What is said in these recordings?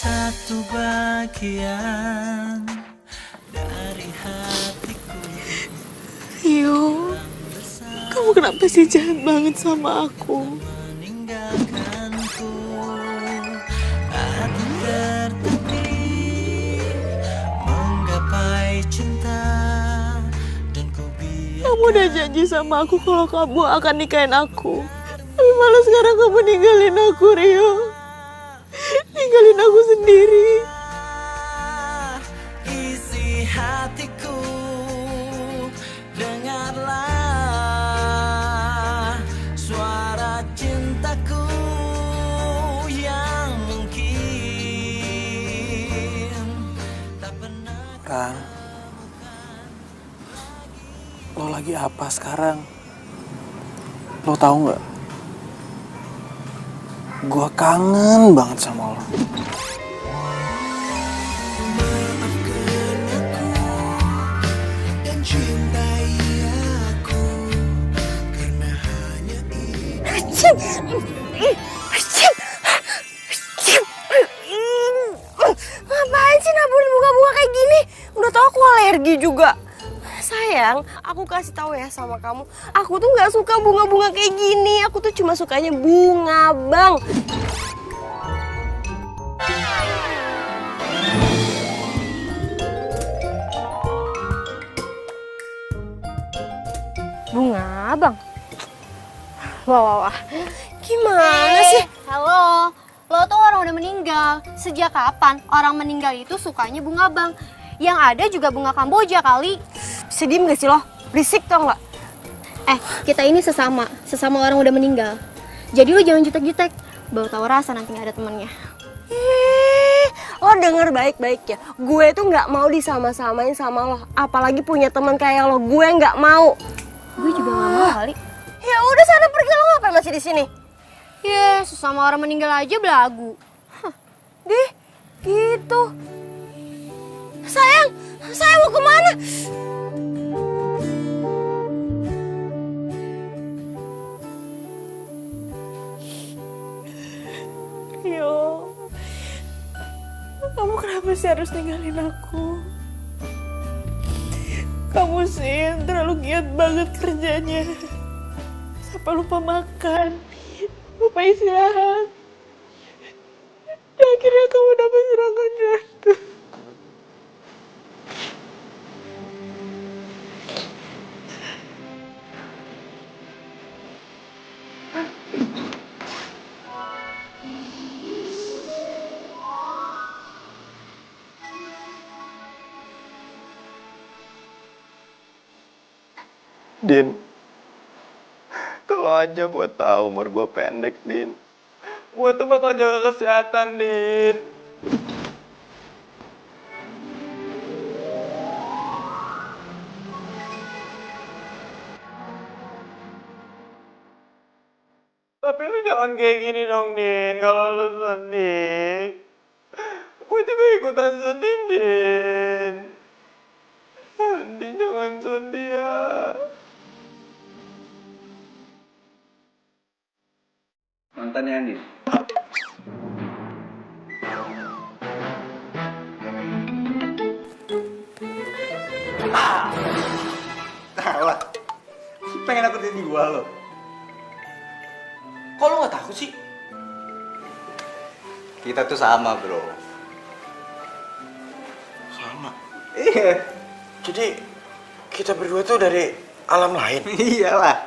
satu bagian dari hatiku. Rio, kamu kenapa sih jahat banget sama aku? Meninggalkanku, hati tertatih menggapai cinta, dan ku biar. Kamu udah janji sama aku kalau kamu akan nikahin aku. Tapi malah sekarang kamu ninggalin aku, Rio. Ninggalin aku sendiri. Isi hatiku, dengarlah suara cintaku yang mungkin tak pernah. Ran, lo lagi apa sekarang? Lo tahu nggak? Gua kangen banget sama lo. Ngapain sih naburin bunga-bunga kayak gini? Udah tau aku alergi juga. Sayang, aku kasih tahu ya sama kamu, aku tuh nggak suka bunga-bunga kayak gini. Aku tuh cuma sukanya bunga bang. Bunga bang. Wah. Gimana sih? Halo, lo tuh orang udah meninggal. Sejak kapan orang meninggal itu sukanya bunga bang? Yang ada juga bunga Kamboja kali. Sedih gak sih lo? Berisik tau nggak? Kita ini sesama orang udah meninggal. Jadi lo jangan jutek-jutek, baru tahu rasa nanti nggak ada temennya. Lo denger baik-baik ya. Gue tuh nggak mau disama-samain sama lo. Apalagi punya teman kayak lo. Gue nggak mau. Gue juga nggak mau kali. Ya udah sana pergi, lo ngapain masih di sini? Ya, sesama orang meninggal aja belagu. Dih, gitu. Sayang mau kemana? Rio, kamu kenapa sih harus ninggalin aku? Kamu sih terlalu giat banget kerjanya. Sampai lupa makan, lupa istirahat. Dan akhirnya kamu dapat serangan jantung. Din, kalau aja gue tahu umur gue pendek, Din. Gue tuh bakal jaga kesehatan, Din. Tapi lu jangan kayak gini dong, Din. Kalau lu sedih, gue juga ikutan sedih, Din. Din, jangan sedih ya. Mantannya Andin. Alah, pengen aku jadi gua lo. Kok lo gak takut sih? Kita tuh sama, bro. Sama. Iya. Jadi, kita berdua tuh dari alam lain. Iyalah.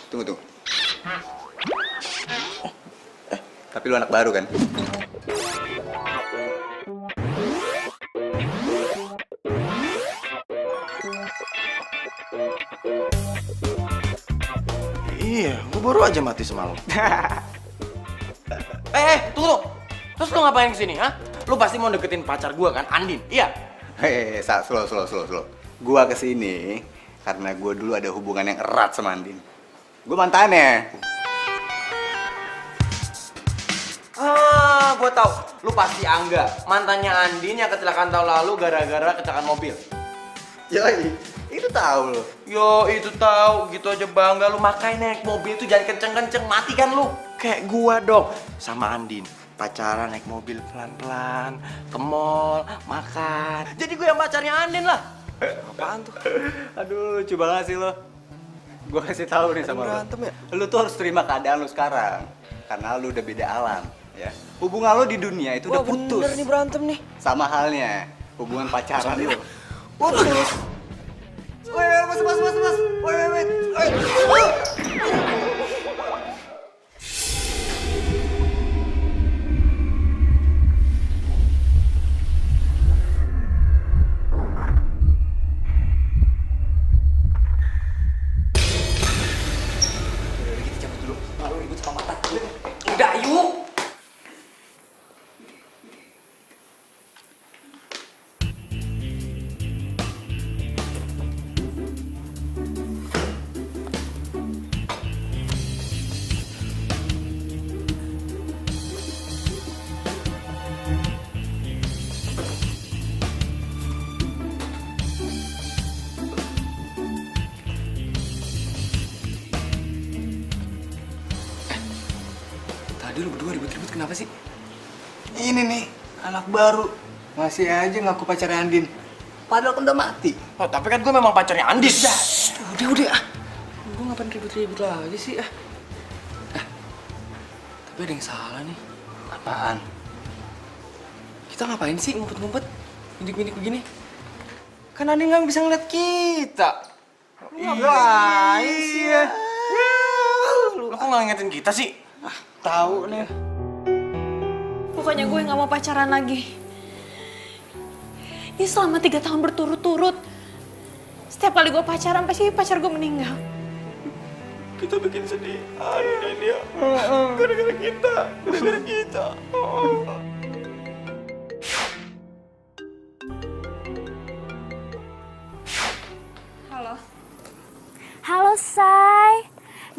Tunggu. Tapi lu anak baru kan? Iya, gue baru aja mati semalam. Tunggu. Terus lo ngapain kesini, ha? Lo pasti mau deketin pacar gua kan, Andin? Iya? Slow. Gua kesini karena gua dulu ada hubungan yang erat sama Andin. Gua mantannya. Gua tahu. Lu pasti Angga, mantannya Andin yang kecelakaan tahun lalu gara-gara kecelakaan mobil. Yoi, itu tahu lo. Yo, itu tahu. Gitu aja bangga lu, makanya naik mobil itu jangan kenceng-kenceng, mati kan lu. Kayak gua dong, sama Andin. pacaran naik mobil pelan-pelan, ke mall, makan. Jadi gue yang pacarnya Andin lah. Apaan tuh? Aduh, lucu banget sih lo. Gue kasih tahu nih sama berantem lo. ya? Lu tuh harus terima keadaan lu sekarang. Karena lu udah beda alam, ya. Hubungan lu di dunia itu Wah, udah putus. bener nih berantem nih. Sama halnya hubungan pacaran lu. Putus. Woi, mas. Woi. Udah, yuk. Tadi lu berdua ribut-ribut kenapa sih? Ini nih, anak baru. Masih aja ngaku pacarnya Andin. Padahal kan udah mati. Oh, tapi kan gue memang pacarnya Andin. Udah ah. Gue ngapain ribut-ribut lagi sih ah? Tapi ada yang salah nih. Apaan? Kita ngapain sih ngumpet-ngumpet? Mindik-mindik begini? Kan Andin nggak bisa ngeliat kita. Ngapain sih ya? Lo kok nggak ngingetin kita sih? Tahu nih. Pokoknya gue gak mau pacaran lagi. Ini selama 3 tahun berturut-turut. Setiap kali gue pacaran, pasti pacar gue meninggal. Kita bikin sedih Andin ya. Gara-gara kita. Halo. Halo Say,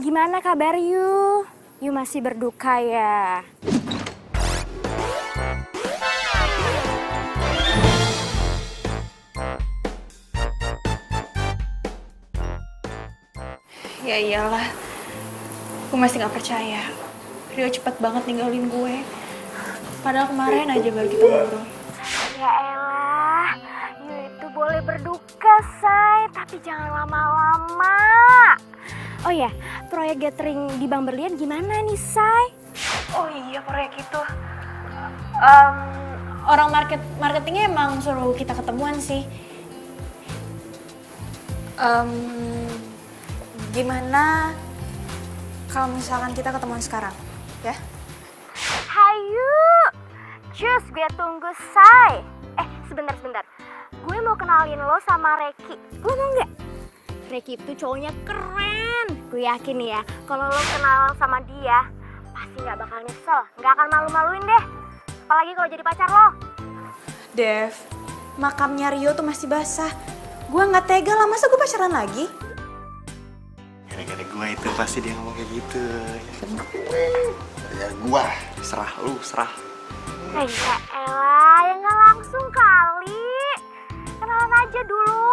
gimana kabar you? You masih berduka ya? Ya iyalah. Gue masih gak percaya. Rio cepet banget ninggalin gue. Padahal kemarin aja baru kita ngobrol. Ya elah, you itu boleh berduka Say, tapi jangan lama-lama. Oh ya, proyek gathering di Bang Berlian gimana nih Say? Oh iya, proyek itu. Orang marketingnya emang suruh kita ketemuan sih. Gimana kalau misalkan kita ketemuan sekarang, ya? Hayu, cus gue tunggu Say. Sebentar. Gue mau kenalin lo sama Reki. Lo mau nggak? Reki itu cowoknya keren. Gue yakin ya, kalau lo kenal sama dia, pasti nggak bakal nyesel, nggak akan malu-maluin deh. Apalagi kalau jadi pacar lo. Dev, makamnya Rio tuh masih basah. Gue nggak tega lah, masa gue pacaran lagi? Gara-gara gue itu pasti dia ngomong kayak gitu. Ya kan gara-gara gue. Serah lu, serah. Ya elah, ya nggak langsung kali. Kenalan aja dulu.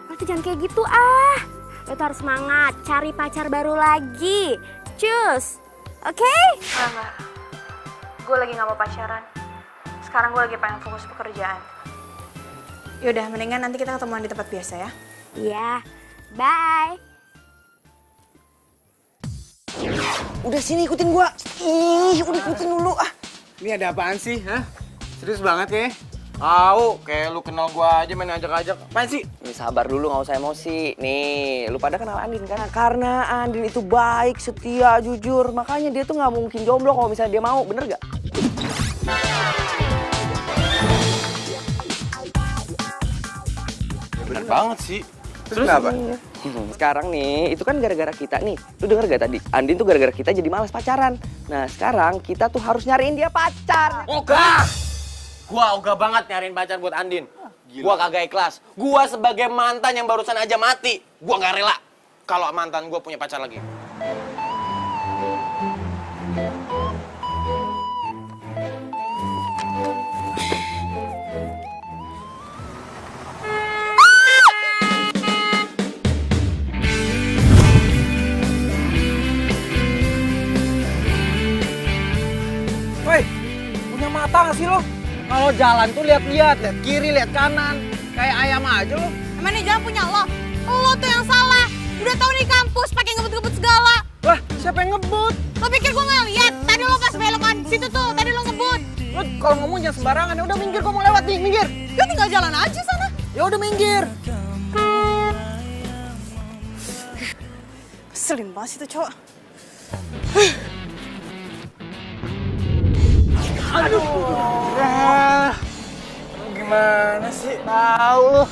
Lo tuh jangan kayak gitu ah. Lo tuh harus semangat, cari pacar baru lagi. Cus, oke? Enggak. Gue lagi nggak mau pacaran. Sekarang gue lagi pengen fokus pekerjaan. Yaudah, mendingan nanti kita ketemuan di tempat biasa ya. Iya, bye. Udah sini ikutin gua. Udah ikutin dulu ah. Ini ada apaan sih, hah? Serius banget ya? Kayak lu kenal gua aja main ajak-ajak. Apaan sih? Nih sabar dulu, nggak usah emosi. Nih, lu pada kenal Andin kan? Karena Andin itu baik, setia, jujur. Makanya dia tuh nggak mungkin jomblo kalau misalnya dia mau, bener gak? Ya bener banget sih. Terus kenapa? Sekarang nih, itu kan gara-gara kita nih. Lu denger gak tadi? Andin tuh gara-gara kita jadi malas pacaran. Nah, sekarang kita tuh harus nyariin dia pacar. Ogah! Gua ogah banget nyariin pacar buat Andin. Gua kagak ikhlas. Gua sebagai mantan yang barusan aja mati, gua nggak rela kalau mantan gua punya pacar lagi. Woi, mata nggak sih lo? Kalau jalan tuh lihat-lihat, lihat kiri, lihat kanan. Kayak ayam aja lo. Emang ini jalan punya lo? Lo tuh yang salah. Udah tahu nih kampus pakai ngebut-ngebut segala. Lah, siapa yang ngebut? Lo pikir gue nggak lihat? Tadi lo pas belokan situ tuh, tadi lo ngebut. Lo kalau ngomong jangan sembarangan. Ya udah minggir, gue mau lewat nih, minggir. Ya tinggal jalan aja sana. Ya udah minggir. Keselin banget sih tuh cowok. Aduh. Gimana sih? Tahu lo.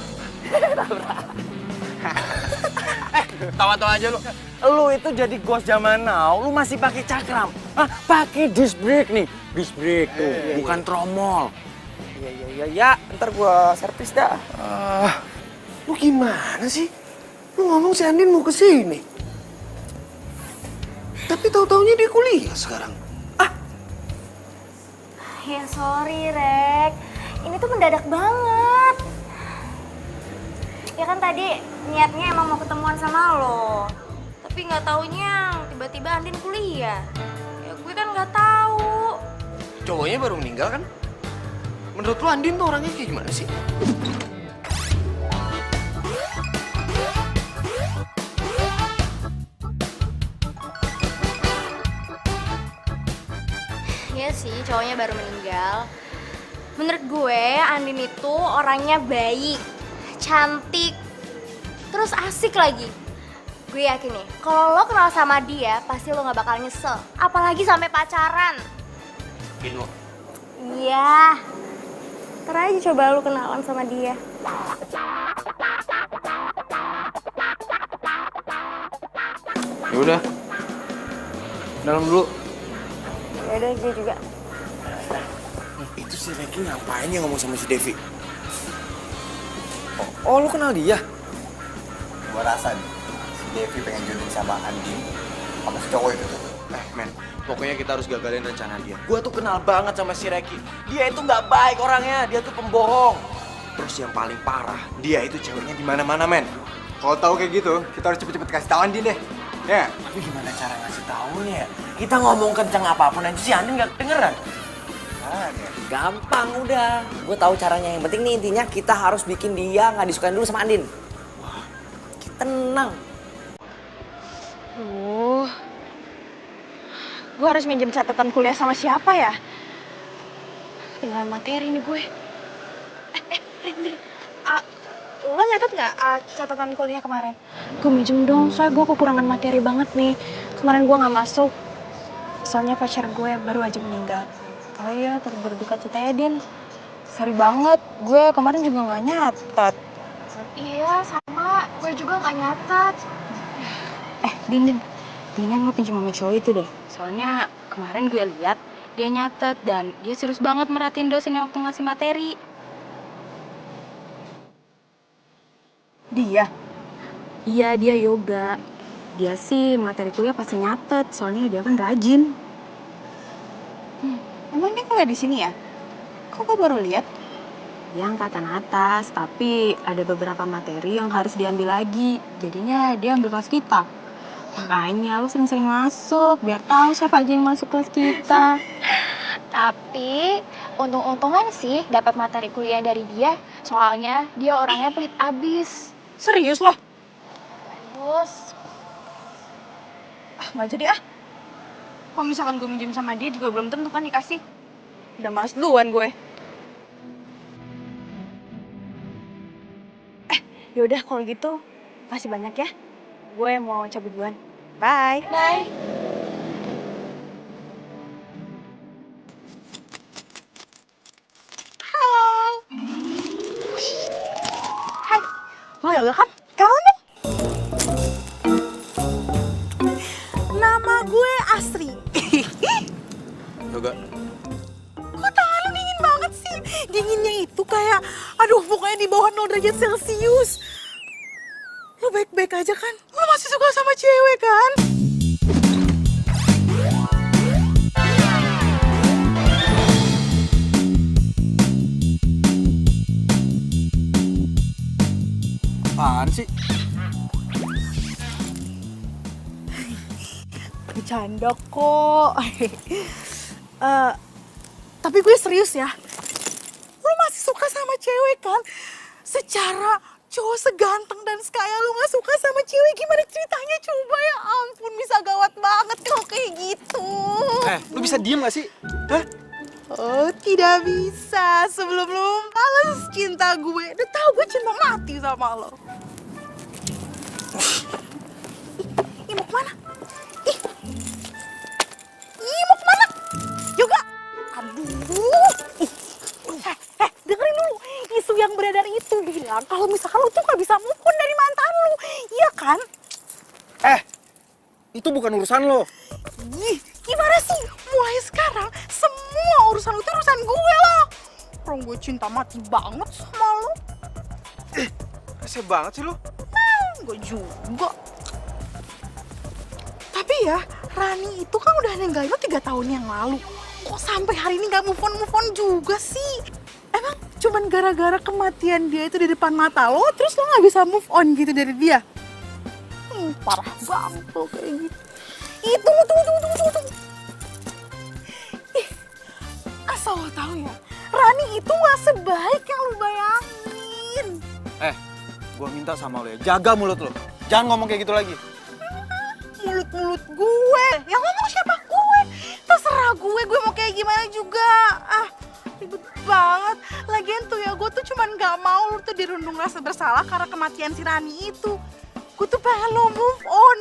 Tawa-tawa aja lu. Lu itu jadi ghost zaman now, lu masih pakai cakram. Ah, pakai disc brake nih. Disc brake tuh, bukan tromol. Iya, ntar gua servis dah. Lu gimana sih? Lu ngomong si Andin mau kesini. Tapi tahu-taunya dia kuliah sekarang. Ya sorry, Rek. Ini tuh mendadak banget. Ya kan tadi niatnya emang mau ketemuan sama lo. Tapi nggak taunya tiba-tiba Andin kuliah. Ya gue kan nggak tahu. Cowoknya baru meninggal kan? Menurut lu Andin tuh orangnya kayak gimana sih? Iya sih, cowoknya baru meninggal. Menurut gue, Andin itu orangnya baik, cantik, terus asik lagi. Gue yakin nih, kalau lo kenal sama dia, pasti lo gak bakal nyesel. Apalagi sampai pacaran. Yakin lo? Iya. Ntar aja coba lo kenalan sama dia. Ya udah. Dalam dulu. Yaudah, gue juga. Itu si Reki ngapain ya ngomong sama si Devi? Oh, lu kenal dia? Gua rasa nih, si Devi pengen jodohin sama Andin sama si cowok itu tuh. Men, pokoknya kita harus gagalin rencana dia. Gua tuh kenal banget sama si Reki. Dia itu nggak baik orangnya, dia tuh pembohong. Terus yang paling parah, dia itu ceweknya di mana-mana, men. Kalau tahu kayak gitu, kita harus cepet-cepet kasih tahu Andin deh. Ya. Tapi gimana cara ngasih taunya ya? Kita ngomong kencang apapun aja si Andin nggak kedengeran. Gampang udah. Gue tahu caranya. Yang penting nih intinya kita harus bikin dia nggak disukain dulu sama Andin. Tenang. Gue harus minjem catatan kuliah sama siapa ya? Tinggal materi nih gue. Rin. Lo nyatet nggak catatan kuliah kemarin? Gue minjem dong, soalnya gue kekurangan materi banget nih. Kemarin gue nggak masuk, soalnya pacar gue baru aja meninggal. Oh iya, turut berduka cita ya, Din. Sorry banget, gue kemarin juga nggak nyatet. Iya, sama. Gue juga nggak nyatet. Din. Mendingan lo pinjam sama cowok itu deh. Soalnya kemarin gue lihat dia nyatet dan dia serius banget merhatiin dosen yang waktu ngasih materi. Dia? Iya, dia yoga. Dia sih materi kuliah pasti nyatet, soalnya dia kan rajin. Emang dia kuliah di sini ya? Kok gue baru lihat? Dia angkatan atas, tapi ada beberapa materi yang harus diambil lagi. Jadinya dia ambil kelas kita. Makanya lu sering-sering masuk, biar tahu siapa aja yang masuk kelas kita. Tapi untung-untungan sih dapat materi kuliah dari dia, soalnya dia orangnya pelit abis. Serius loh? Terus? Nggak jadi ah. Kalau misalkan gue minjem sama dia juga belum tentu kan dikasih. Udah males duluan gue. Yaudah kalau gitu, makasih banyak ya. Gue mau cabut duluan. Bye. Bye. Halo. Hai. Lo yoga kan? Kamu nih? Nama gue Asri. Yoga. Kok tangan lu dingin banget sih? Dinginnya itu kayak, aduh pokoknya di bawah 0 derajat Celcius. Lo baik-baik aja kan? Lo masih suka sama cewek kan? Apaan sih? Bercanda kok. Tapi gue serius ya. Lu masih suka sama cewek kan? Secara cowok seganteng dan sekaya lu gak suka sama cewek, gimana ceritanya? Coba, ya ampun, bisa gawat banget kalau kayak gitu. Lu bisa diem gak sih? Hah? Oh, tidak bisa. Sebelum lu balas cinta gue, udah tahu gue cinta mati sama lo. Ih, mau kemana? Ih, mau kemana? Yoga! Aduh! Dengerin dulu. Isu yang beredar itu bilang kalau misalkan lu tuh gak bisa move on dari mantan lu. Iya kan? Itu bukan urusan lo. Ih, gimana sih? Mulai sekarang, semua urusan lu itu urusan gue loh. Orang gue cinta mati banget sama lu. Rese banget sih lo. Gue juga. Tapi ya, Rani itu kan udah ninggalin lo 3 tahun yang lalu. Kok sampai hari ini gak move on juga sih? Emang cuman gara-gara kematian dia itu di depan mata lo, terus lo gak bisa move on gitu dari dia? Parah banget lo kayak gitu. Tunggu. Ih, asal lo tahu ya, Rani itu gak sebaik yang lo bayangin. Gua minta sama lo ya, jaga mulut lo. Jangan ngomong kayak gitu lagi. Mulut gue? Yang ngomong siapa? Gue? Terserah gue mau kayak gimana juga. Ribet banget. Lagian tuh ya, gue tuh cuman gak mau lu tuh dirundung rasa bersalah karena kematian si Rani itu. Gue tuh pengen lo move on.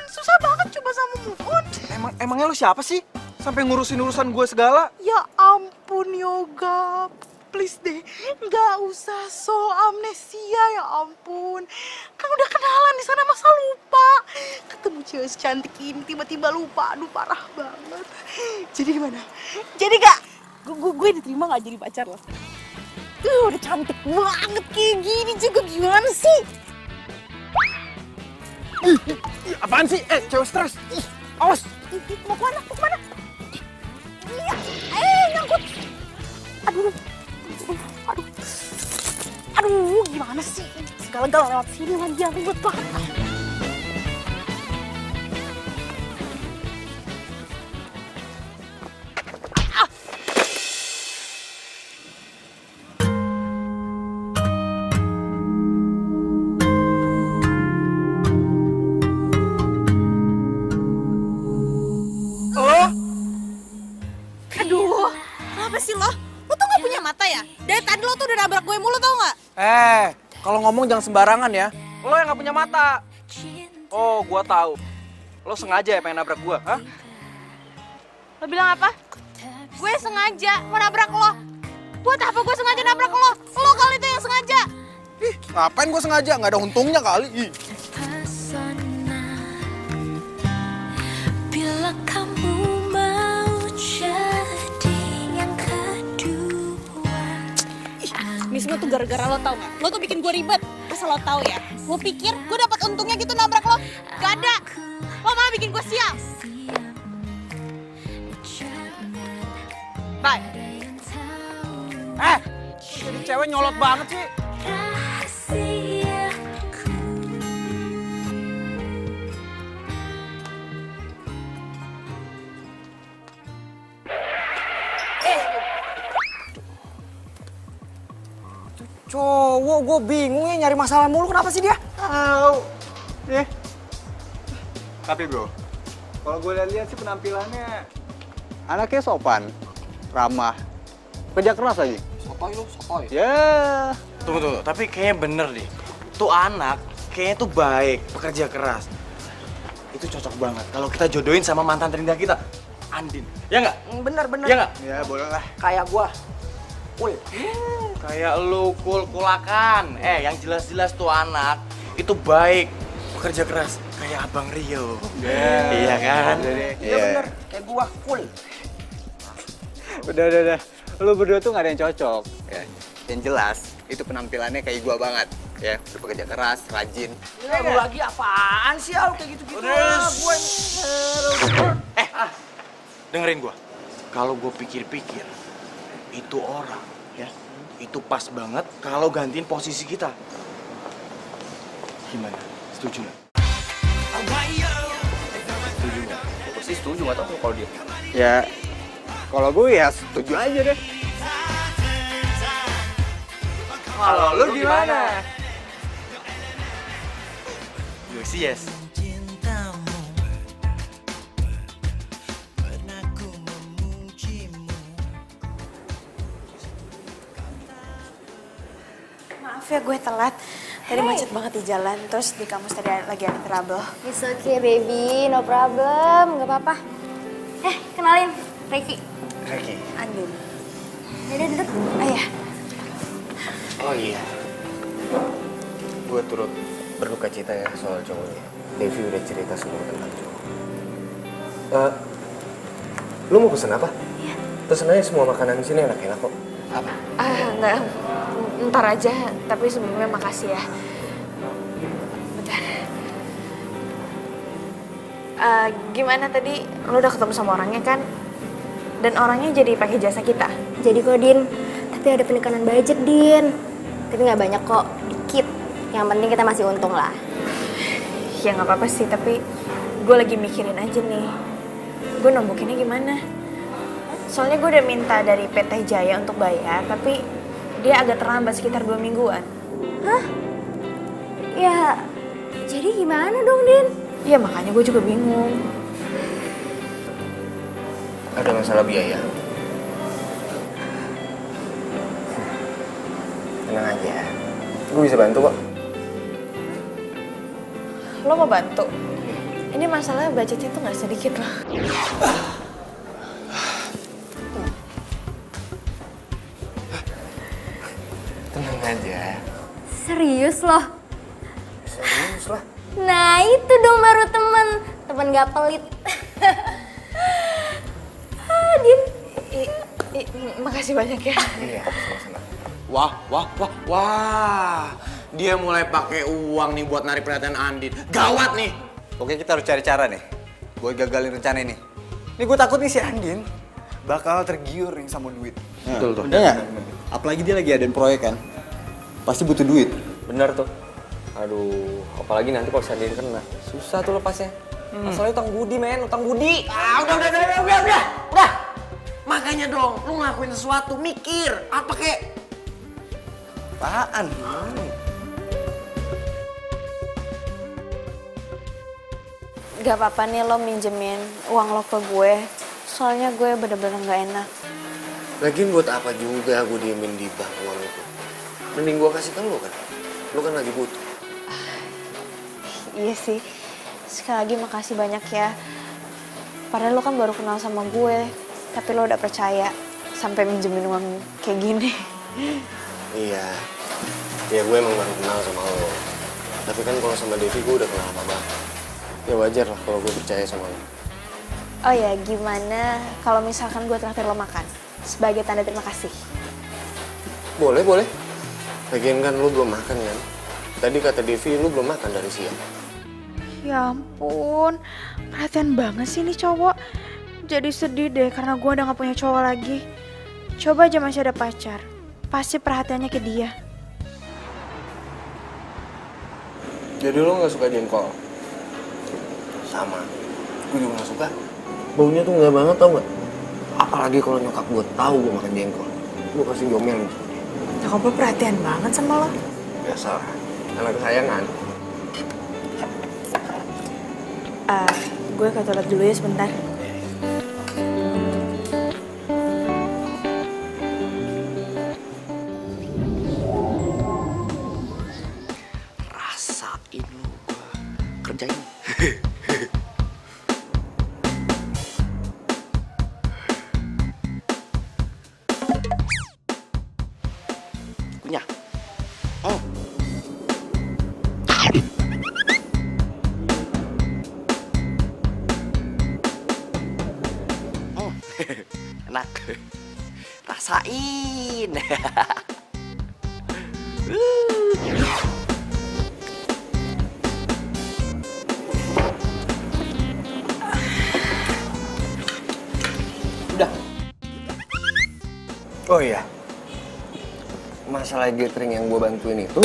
Susah banget coba sama move on. Emangnya lo siapa sih? Sampai ngurusin urusan gue segala? Ya ampun Yoga, please deh, nggak usah so amnesia, ya ampun. Kan udah kenalan di sana, masa lupa? Ketemu cewek secantik ini tiba-tiba lupa, aduh parah banget. Jadi gimana? Jadi gak? Gue diterima gak jadi pacar lo? Udah cantik banget kayak gini juga, gimana sih? Apaan sih? Cewek stres. Awas. Mau kemana? Iya, nyangkut. Aduh, gimana sih? Segala-gala lewat sini lagi, yang ribet banget. Kenapa sih lo? Lo tuh gak punya mata ya? Dari tadi lo tuh udah nabrak gue mulu, tau gak? Kalau ngomong jangan sembarangan ya. Lo yang gak punya mata. Oh, gua tahu. Lo sengaja ya pengen nabrak gua, hah? Lo bilang apa? Gue sengaja mau nabrak lo. Buat apa gue sengaja nabrak lo? Lo kali itu yang sengaja. Ngapain gua sengaja? Nggak ada untungnya kali. Bila kamu mau jadi yang kedua. Ini semua tuh gara-gara lo, tau gak? Lo tuh bikin gue ribet. Asal lo tau ya, lo pikir gue dapat untungnya gitu nabrak lo? Gak ada. Lo malah bikin gue sial. Bye. Jadi cewek nyolot banget sih. Cowok, gue bingung ya nyari masalah mulu. Kenapa sih dia? Tapi bro, kalau gue lihat sih penampilannya anaknya sopan, ramah, kerja keras lagi. Sotoy. Ya. Tunggu, tapi kayaknya bener deh. Tuh anak kayaknya tuh baik, pekerja keras. Itu cocok banget kalau kita jodohin sama mantan terindah kita, Andin. Ya nggak? Bener. Ya nggak? Ya boleh lah. Kayak gua. Kayak lu kulakan. Yang jelas-jelas tuh anak itu baik, pekerja keras. Kayak Abang Rio. Iya kan? Iya bener. Kayak gua, cool. Udah. Lu berdua tuh gak ada yang cocok. Ya. Yang jelas, itu penampilannya kayak gua banget. Ya, bekerja keras, rajin. Ya, lu lagi apaan sih, Al? Kayak gitu-gitu. Dengerin gua. Kalau gua pikir-pikir, itu orang, ya, itu pas banget kalau gantiin posisi kita. Gimana? Setuju nggak? Gue sih setuju, gak tau kalau dia. Ya, Kalau gue ya setuju aja deh. Kalau lu gimana? Gue sih yes. Maaf ya gue telat. Tadi macet banget di jalan, terus di kampus tadi lagi ada trouble. It's okay baby, no problem, gak apa-apa. Kenalin, Reiki. Reki. Andin. Yaudah duduk. Ayah. Oh iya. Gue turut berduka cita ya soal cowoknya. Devi udah cerita semua tentang cowok. Lu mau pesen apa? Iya. Pesen aja semua makanan di sini enak-enak kok. Apa? Enggak. Ntar aja, tapi sebelumnya makasih ya. Bentar. Gimana tadi? Lu udah ketemu sama orangnya kan? Dan orangnya jadi pakai jasa kita? Jadi kok Din, tapi ada penekanan budget Din. Tapi nggak banyak kok, dikit. Yang penting kita masih untung lah. Ya nggak apa-apa sih, tapi gue lagi mikirin aja nih. Gue nombokinnya gimana? Soalnya gue udah minta dari PT Jaya untuk bayar, tapi dia agak terlambat sekitar 2 mingguan. Hah? Ya, jadi gimana dong Din? Ya makanya gue juga bingung. Ada masalah biaya. Tenang aja. Gue bisa bantu kok. Lo mau bantu? Ini masalahnya budgetnya tuh nggak sedikit loh. Tenang aja. Serius loh? Serius lah. Nah itu dong baru temen gak pelit. Din. Makasih banyak ya. Iya, sama-sama. Wah. Dia mulai pakai uang nih buat narik perhatian Andin. Gawat nih. Oke, kita harus cari cara nih buat gagalin rencana ini. Ini gue takut nih si Andin bakal tergiur yang sama duit. Betul tuh. Bener nggak? Apalagi dia lagi adain proyek kan. Pasti butuh duit. Bener tuh. Aduh, apalagi nanti kalau Sandin kena. Susah tuh lepasnya. Masalahnya utang budi, men. Utang budi. Udah. Makanya dong, lu ngelakuin sesuatu, mikir. Apa kek? Apaan? Gak apa-apa nih lo minjemin uang lo ke gue. Soalnya gue bener-bener gak enak. Lagian buat apa juga gue diemin di bank uang itu? Mending gue kasih ke lu kan. Lu kan lagi butuh. Iya sih. Sekali lagi makasih banyak ya. Padahal lo kan baru kenal sama gue. Tapi lo udah percaya sampai minjemin uang kayak gini. Iya. Ya gue emang baru kenal sama lo. Tapi kan kalau sama Devi gue udah kenal lama banget. Ya wajar lah kalau gue percaya sama lo. Oh ya, gimana kalau misalkan gue traktir lo makan? Sebagai tanda terima kasih. Boleh. Lagian kan lu belum makan kan? Tadi kata Devi lu belum makan dari siang. Ya ampun, perhatian banget sih nih cowok. Jadi sedih deh karena gue udah gak punya cowok lagi. Coba aja masih ada pacar, pasti perhatiannya ke dia. Jadi lu gak suka jengkol? Sama, gue juga gak suka. Baunya tuh gak banget tau gak? Apalagi kalau nyokap gue tahu gue makan jengkol. Gue pasti diomelin. Nyokap lo perhatian banget sama lo. Biasa lah, anak kesayangan. Gue ke toilet dulu ya sebentar. Rasain lu gue kerjain. Punya. Oh. Enak. Rasain. Udah. Oh iya. Masalah gathering yang gue bantuin itu,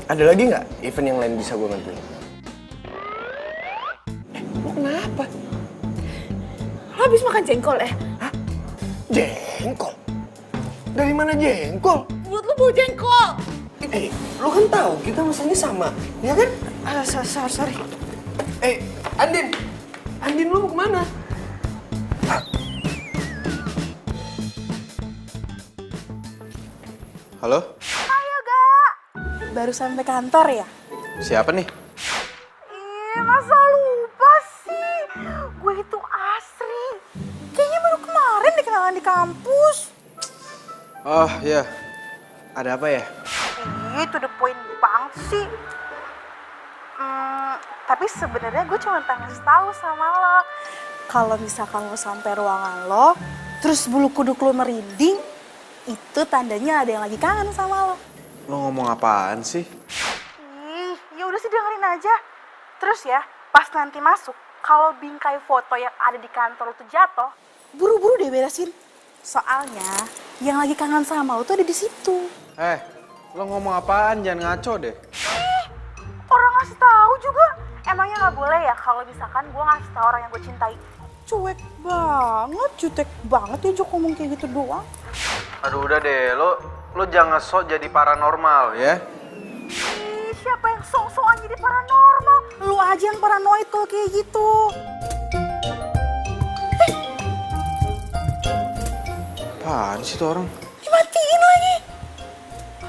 ada lagi nggak event yang lain bisa gue bantuin? Lo kenapa? Lo Lo habis makan jengkol ya? Jengkol? Dari mana jengkol? Mulut lo bau jengkol. Lo kan tahu kita mesennya sama, ya kan? Sorry. Andin! Andin, lu mau kemana? Halo? Ayo, Gak. Baru sampai kantor ya? Siapa nih? Masa lupa sih? Gue itu Asri. Kayaknya baru kemarin dikenalan di kampus. Oh, iya. Ada apa ya? To the point banget sih. Tapi sebenarnya gue cuma pengen ngasih tahu sama lo. Kalau misalkan lo sampai ruangan lo, terus bulu kuduk lo merinding, itu tandanya ada yang lagi kangen sama lo. Lo ngomong apaan sih? Ya udah sih dengerin aja. Terus ya, pas nanti masuk, kalau bingkai foto yang ada di kantor lo tuh jatuh, buru-buru deh beresin. Soalnya yang lagi kangen sama lo tuh ada di situ. Lo ngomong apaan? Jangan ngaco deh. Orang ngasih tahu juga. Emangnya nggak boleh ya kalau misalkan gue ngasih tahu orang yang gue cintai? Cuek banget, jutek banget ya Jok ngomong kayak gitu doang. Aduh udah deh, lo jangan sok jadi paranormal ya. Siapa yang sok-sokan jadi paranormal? Lu aja yang paranoid kalau kayak gitu. Apaan sih tuh orang? Dimatiin lagi.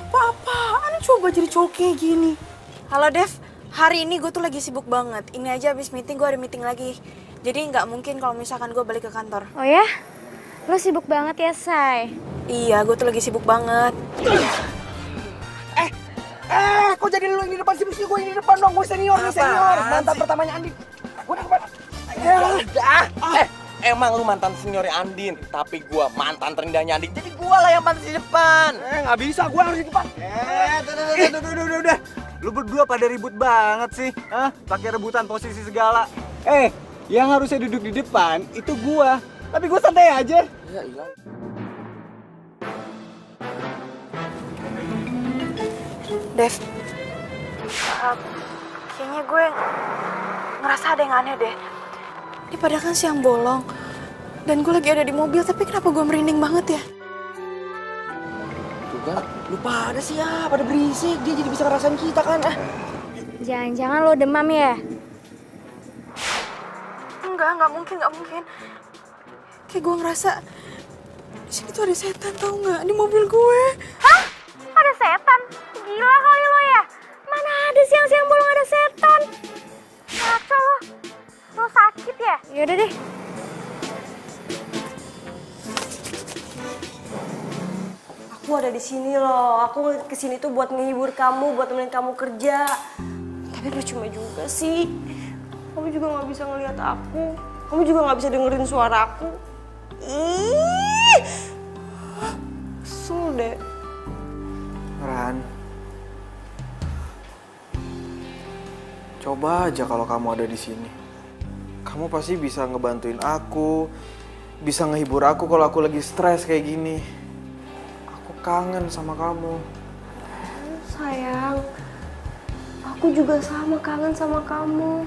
Apa-apaan coba jadi cowok kayak gini. Halo Dev, hari ini gue tuh lagi sibuk banget. Ini aja abis meeting gue ada meeting lagi. Jadi nggak mungkin kalau misalkan gue balik ke kantor. Oh ya? Lo sibuk banget ya, Say? Iya, gue tuh lagi sibuk banget. Kok jadi lu yang di depan sih? Mesti gue yang di depan dong, gue senior nih, senior. Mantan pertamanya Andin. Gue di depan. Emang lu mantan seniornya Andin, tapi gua mantan terindahnya Andin. Jadi gua lah yang pantas di depan. Nggak bisa, gue harus di depan. Udah. Lu berdua pada ribut banget sih. Pakai rebutan posisi segala. Yang harusnya duduk di depan itu gua. Tapi gua santai aja. Ya ilah. Dev, kayaknya gue ngerasa ada yang aneh deh. Ini padahal kan siang bolong. Dan gue lagi ada di mobil, tapi kenapa gue merinding banget ya? Juga, lu pada sih ya, pada berisik. Dia jadi bisa ngerasain kita kan. Jangan-jangan lo demam ya? Enggak mungkin. Kayak gue ngerasa di sini tuh ada setan, tau nggak? Di mobil gue. Hah? Ada setan? Gila kali lo ya? Mana ada siang-siang bolong ada setan? Ngaco lo? Lo sakit ya? Yaudah deh. Aku ada di sini loh. Aku kesini tuh buat menghibur kamu, buat temenin kamu kerja. Tapi percuma juga sih. Kamu juga nggak bisa ngelihat aku. Kamu juga nggak bisa dengerin suara aku. Ih, kesel deh. Ran, coba aja kalau kamu ada di sini. Kamu pasti bisa ngebantuin aku, bisa ngehibur aku kalau aku lagi stres kayak gini. Aku kangen sama kamu. Sayang, aku juga sama kangen sama kamu.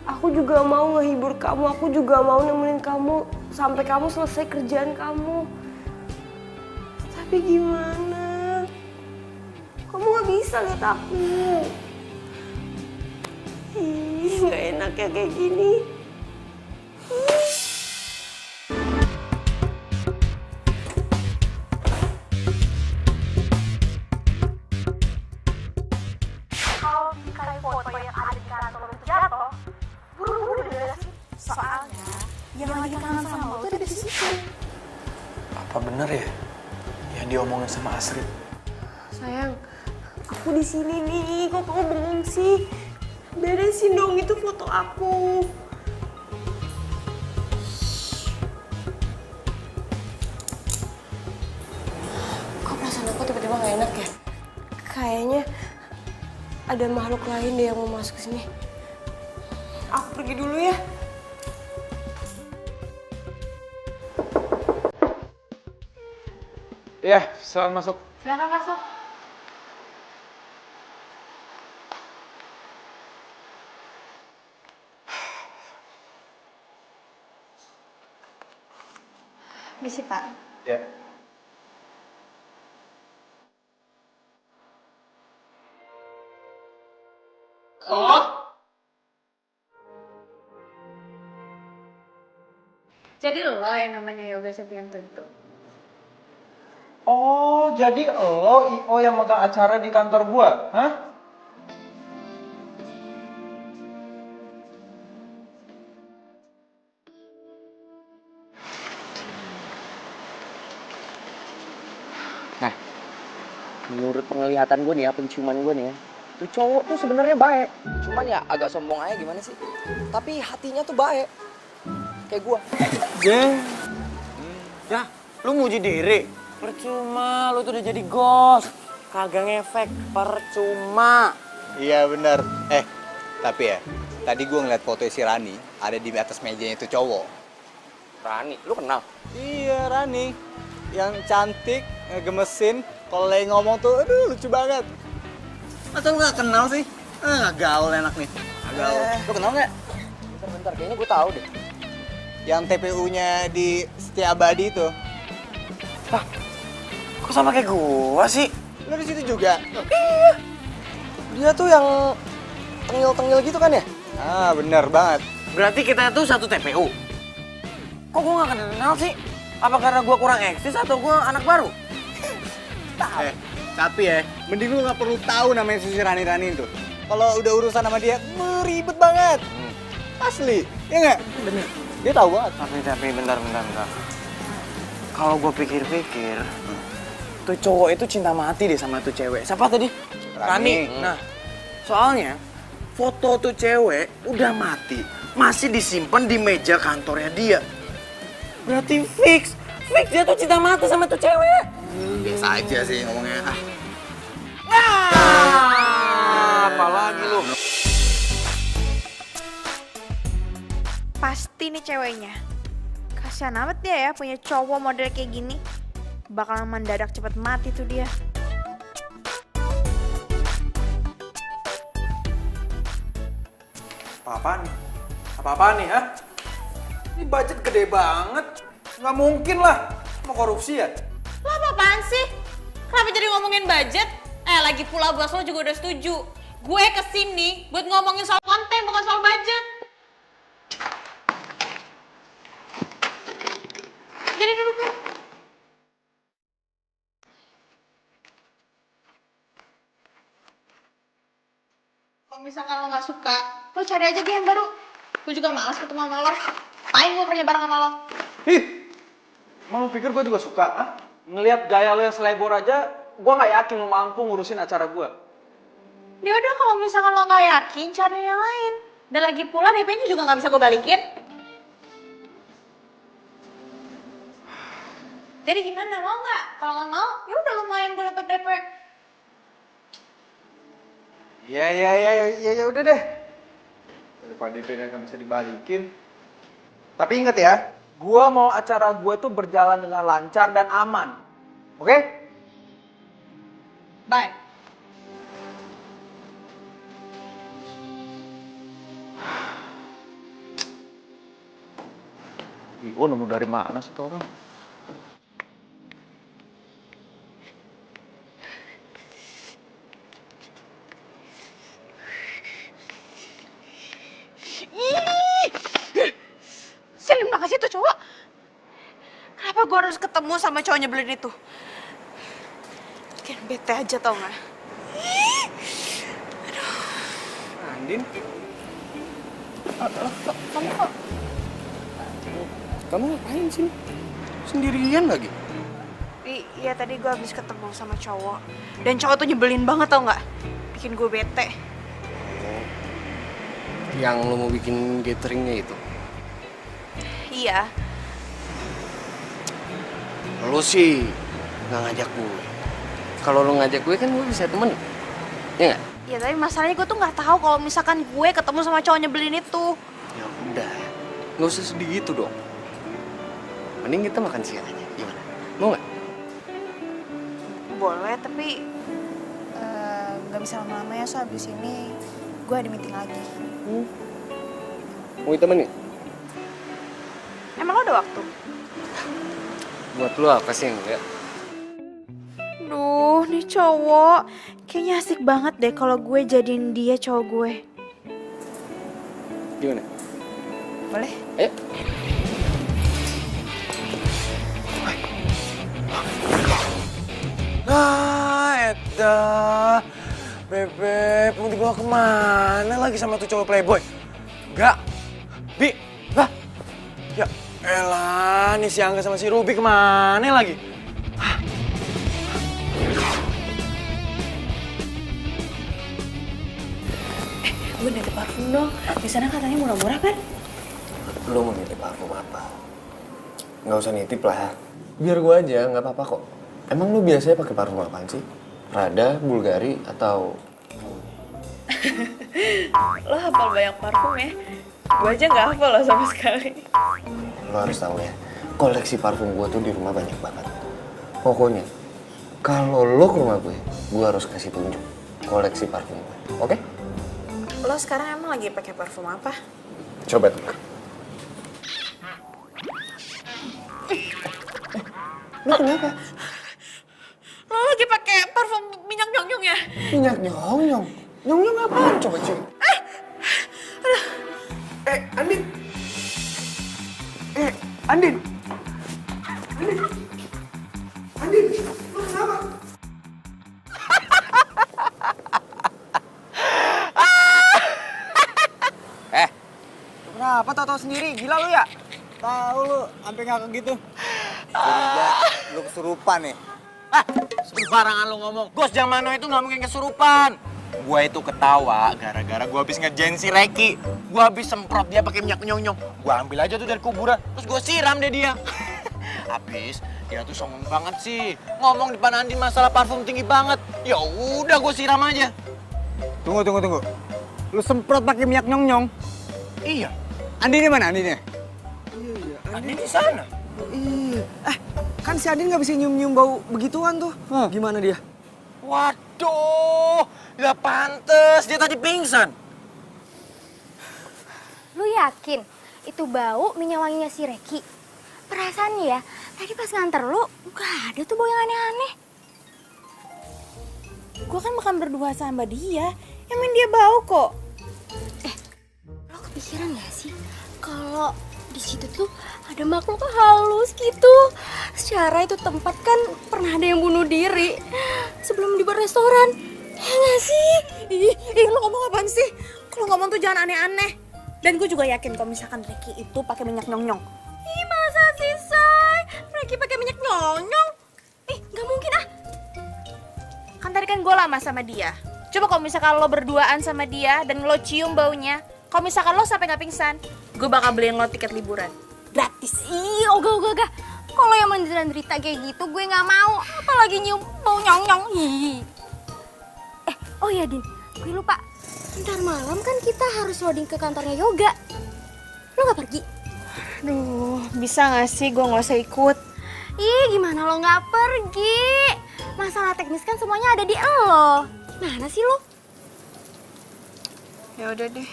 Aku juga mau ngehibur kamu, aku juga mau nemenin kamu sampai kamu selesai kerjaan kamu. Tapi gimana? Kamu gak bisa lihat aku. Gak enak ya kayak gini. Kalau bingkai foto yang ada di kantor lo jatuh, buru-buru diberesin. Soalnya yang lagi kangen sama lo tuh ada di situ. Apa bener ya yang diomongin sama Asri? Sayang, aku di sini nih. Kok kamu bengong sih? Beresin dong itu foto aku. Kok perasaan aku tiba-tiba gak enak ya? Kayaknya ada makhluk lain deh yang mau masuk ke sini. Aku pergi dulu ya. Iya, selamat masuk. Silakan masuk. Misi, Pak. Ya. Jadi lo yang namanya Yoga Septianto itu? Oh, jadi lo IO yang megang acara di kantor gua, hah? Nah, menurut penglihatan gue nih ya, penciuman gue nih ya, tuh cowok tuh sebenarnya baik. Cuman ya agak sombong aja gimana sih? Tapi hatinya tuh baik. Kayak gue. Ya, lu muji diri. Percuma, lu tuh udah jadi ghost. Kagak ngefek, percuma. Iya bener. Tapi ya, tadi gue ngeliat foto si Rani ada di atas mejanya itu cowok. Rani, lu kenal? Iya Rani, yang cantik, ngegemesin, kalau lagi ngomong tuh, aduh lucu banget. Masa lu gak kenal sih? Gak gaul enak nih. Gak gaul. Lu kenal gak? Bentar, kayaknya gue tahu deh. Yang TPU-nya di Setiabadi itu. Kok sama kayak gua sih? Lu di situ juga? Dia tuh yang tengil-tengil gitu kan ya? Ah bener banget. Berarti kita tuh satu TPU. Kok gua gak kenal sih? Apa karena gua kurang eksis atau gua anak baru? Tapi ya, mending lu gak perlu tahu namanya si Rani itu. Kalau udah urusan sama dia, ribet banget. Asli, ya nggak? Bener. Dia tahu banget. Tapi bentar. Kalau gue pikir-pikir, tuh cowok itu cinta mati deh sama tuh cewek. Siapa tadi? Rani. Nah, soalnya foto tuh cewek udah mati, masih disimpan di meja kantornya dia. Berarti fix dia tuh cinta mati sama tuh cewek. Biasa aja sih ngomongnya. Apalagi lu? Pasti nih ceweknya. Kasian amat dia ya punya cowok model kayak gini. Bakalan mendadak cepet mati tuh dia. Apa-apaan nih, ha? Ini budget gede banget. Nggak mungkin lah. Mau korupsi ya? Lo apa-apaan sih? Kenapa jadi ngomongin budget? Lagi pula bos lo juga udah setuju. Gue kesini buat ngomongin soal konten, bukan soal budget. Jadi duduk dulu. Kalau misalkan lo gak suka, lo cari aja dia yang baru. Gue juga malas ketemu sama lo. Ngapain gue kerja bareng sama lo? Ih, emang lu pikir gue juga suka, ha? Ngeliat gaya lo yang selebor aja, gue nggak yakin lo mampu ngurusin acara gue. Ya udah kalau misalkan lo gak yakin, cari yang lain. Dan lagi pula DP-nya juga gak bisa gue balikin. Jadi gimana, mau nggak? Kalau nggak mau, ya udah lumayan gue dapet DP. Ya udah deh. Daripada DP nggak bisa dibalikin. Tapi inget ya, gua mau acara gue tuh berjalan dengan lancar dan aman. Oke? Bye. Oh, nemu dari mana sih tuh orang? Selim banget sih tuh cowok. Kenapa gue harus ketemu sama cowok nyebelin itu? Bikin bete aja tau gak? Andin? Kamu ngapain sih? Sendirian lagi? Iya tadi gue habis ketemu sama cowok. Dan cowok tuh nyebelin banget tau gak? Bikin gue bete. Yang lo mau bikin gatheringnya itu? Iya. Lo sih nggak ngajak gue. Kalau lo ngajak gue kan gue bisa temen. Ya nggak? Ya tapi masalahnya gue tuh gak tahu kalau misalkan gue ketemu sama cowok nyebelin itu. Ya udah, nggak usah sedih gitu dong. Mending kita makan siang aja, gimana? Mau nggak? Boleh tapi gak bisa lama-lama ya, so abis ini gue ada meeting lagi. Mau ditemenin? Emang lo ada waktu? Buat lu apa sih enggak? Duh, nih cowok. Kayaknya asik banget deh kalau gue jadiin dia cowok gue. Gimana? Boleh? Ayo. Nah, Eta. Bebek, mau dibawa kemana lagi sama tuh cowok playboy? Enggak. Bi, lah. Ya elah, nih si Angga sama si Ruby kemana lagi? Gue nitip parfum dong. Di sana katanya murah-murah kan? Lu mau nitip parfum apa? Nggak usah nitip lah. Biar gua aja, nggak apa-apa kok. Emang lu biasanya pakai parfum apaan sih? Prada, Bulgari, atau... Lo hafal banyak parfum ya? Gue aja nggak hafal lo sama sekali. Lo harus tahu ya, koleksi parfum gua tuh di rumah banyak banget. Pokoknya, kalau lo ke rumah gue harus kasih tunjuk koleksi parfum gue, oke? Lo sekarang emang lagi pakai parfum apa? Coba tuh. Lo kenapa? Lo lagi pakai parfum minyak nyong-nyong ya? Minyak nyong-nyong? Nyong-nyong apaan? Coba cium. Andin! Andin! Andin! Andin! Lo kenapa? Kenapa tau-tau sendiri? Gila lu ya? Tahu lu, sampai ngakak gitu. Curiga lu kesurupan ya? Sembarangan lu ngomong. Bos Jamano itu nggak mungkin kesurupan. Gua itu ketawa gara-gara gua habis ngerjain si Reki. Gua habis semprot dia pakai minyak nyong-nyong. Gua ambil aja tuh dari kuburan, terus gua siram deh dia. Habis dia tuh songong banget sih. Ngomong depan Andin masalah parfum tinggi banget. Ya udah gua siram aja. Tunggu. Lu semprot pakai minyak nyong-nyong? Iya. Andinnya mana Andinnya? Andin di sana. Iya. Kan si Andin nggak bisa nyium-nyium bau begituan tuh. Gimana dia? Waduh, ya pantes dia tadi pingsan. Lu yakin itu bau minyak wanginya si Reki? Perasaan ya, tadi pas nganter lu gak ada tuh bau yang aneh-aneh. Gue kan makan berdua sama dia. Emang dia bau kok. Lo kepikiran gak sih kalau di situ tuh ada makhluk halus gitu? Secara itu tempat kan pernah ada yang bunuh diri sebelum dibuat restoran. Ya gak sih? Ih, lo ngomong apaan sih? Kalau ngomong tuh jangan aneh-aneh. Dan gue juga yakin kalau misalkan Reki itu pakai minyak nyong-nyong. Ih, masa sih, Say? Reki pakai minyak nyong-nyong? Ih, gak mungkin ah. Kan tadi kan gue lama sama dia. Coba kalau misalkan lo berduaan sama dia dan lo cium baunya, kalau misalkan lo sampai nggak pingsan, gue bakal beliin lo tiket liburan. Gratis. Ih, ogah. Kalau yang menderita kayak gitu gue nggak mau. Apalagi nyium bau nyong-nyong. Ih. Oh ya, Din. Gue lupa. Ntar malam kan kita harus loading ke kantornya Yoga. Lo nggak pergi? Aduh, bisa nggak sih gue nggak usah ikut? Ih, gimana lo nggak pergi? Masalah teknis kan semuanya ada di lo. Mana sih lo? Ya udah deh.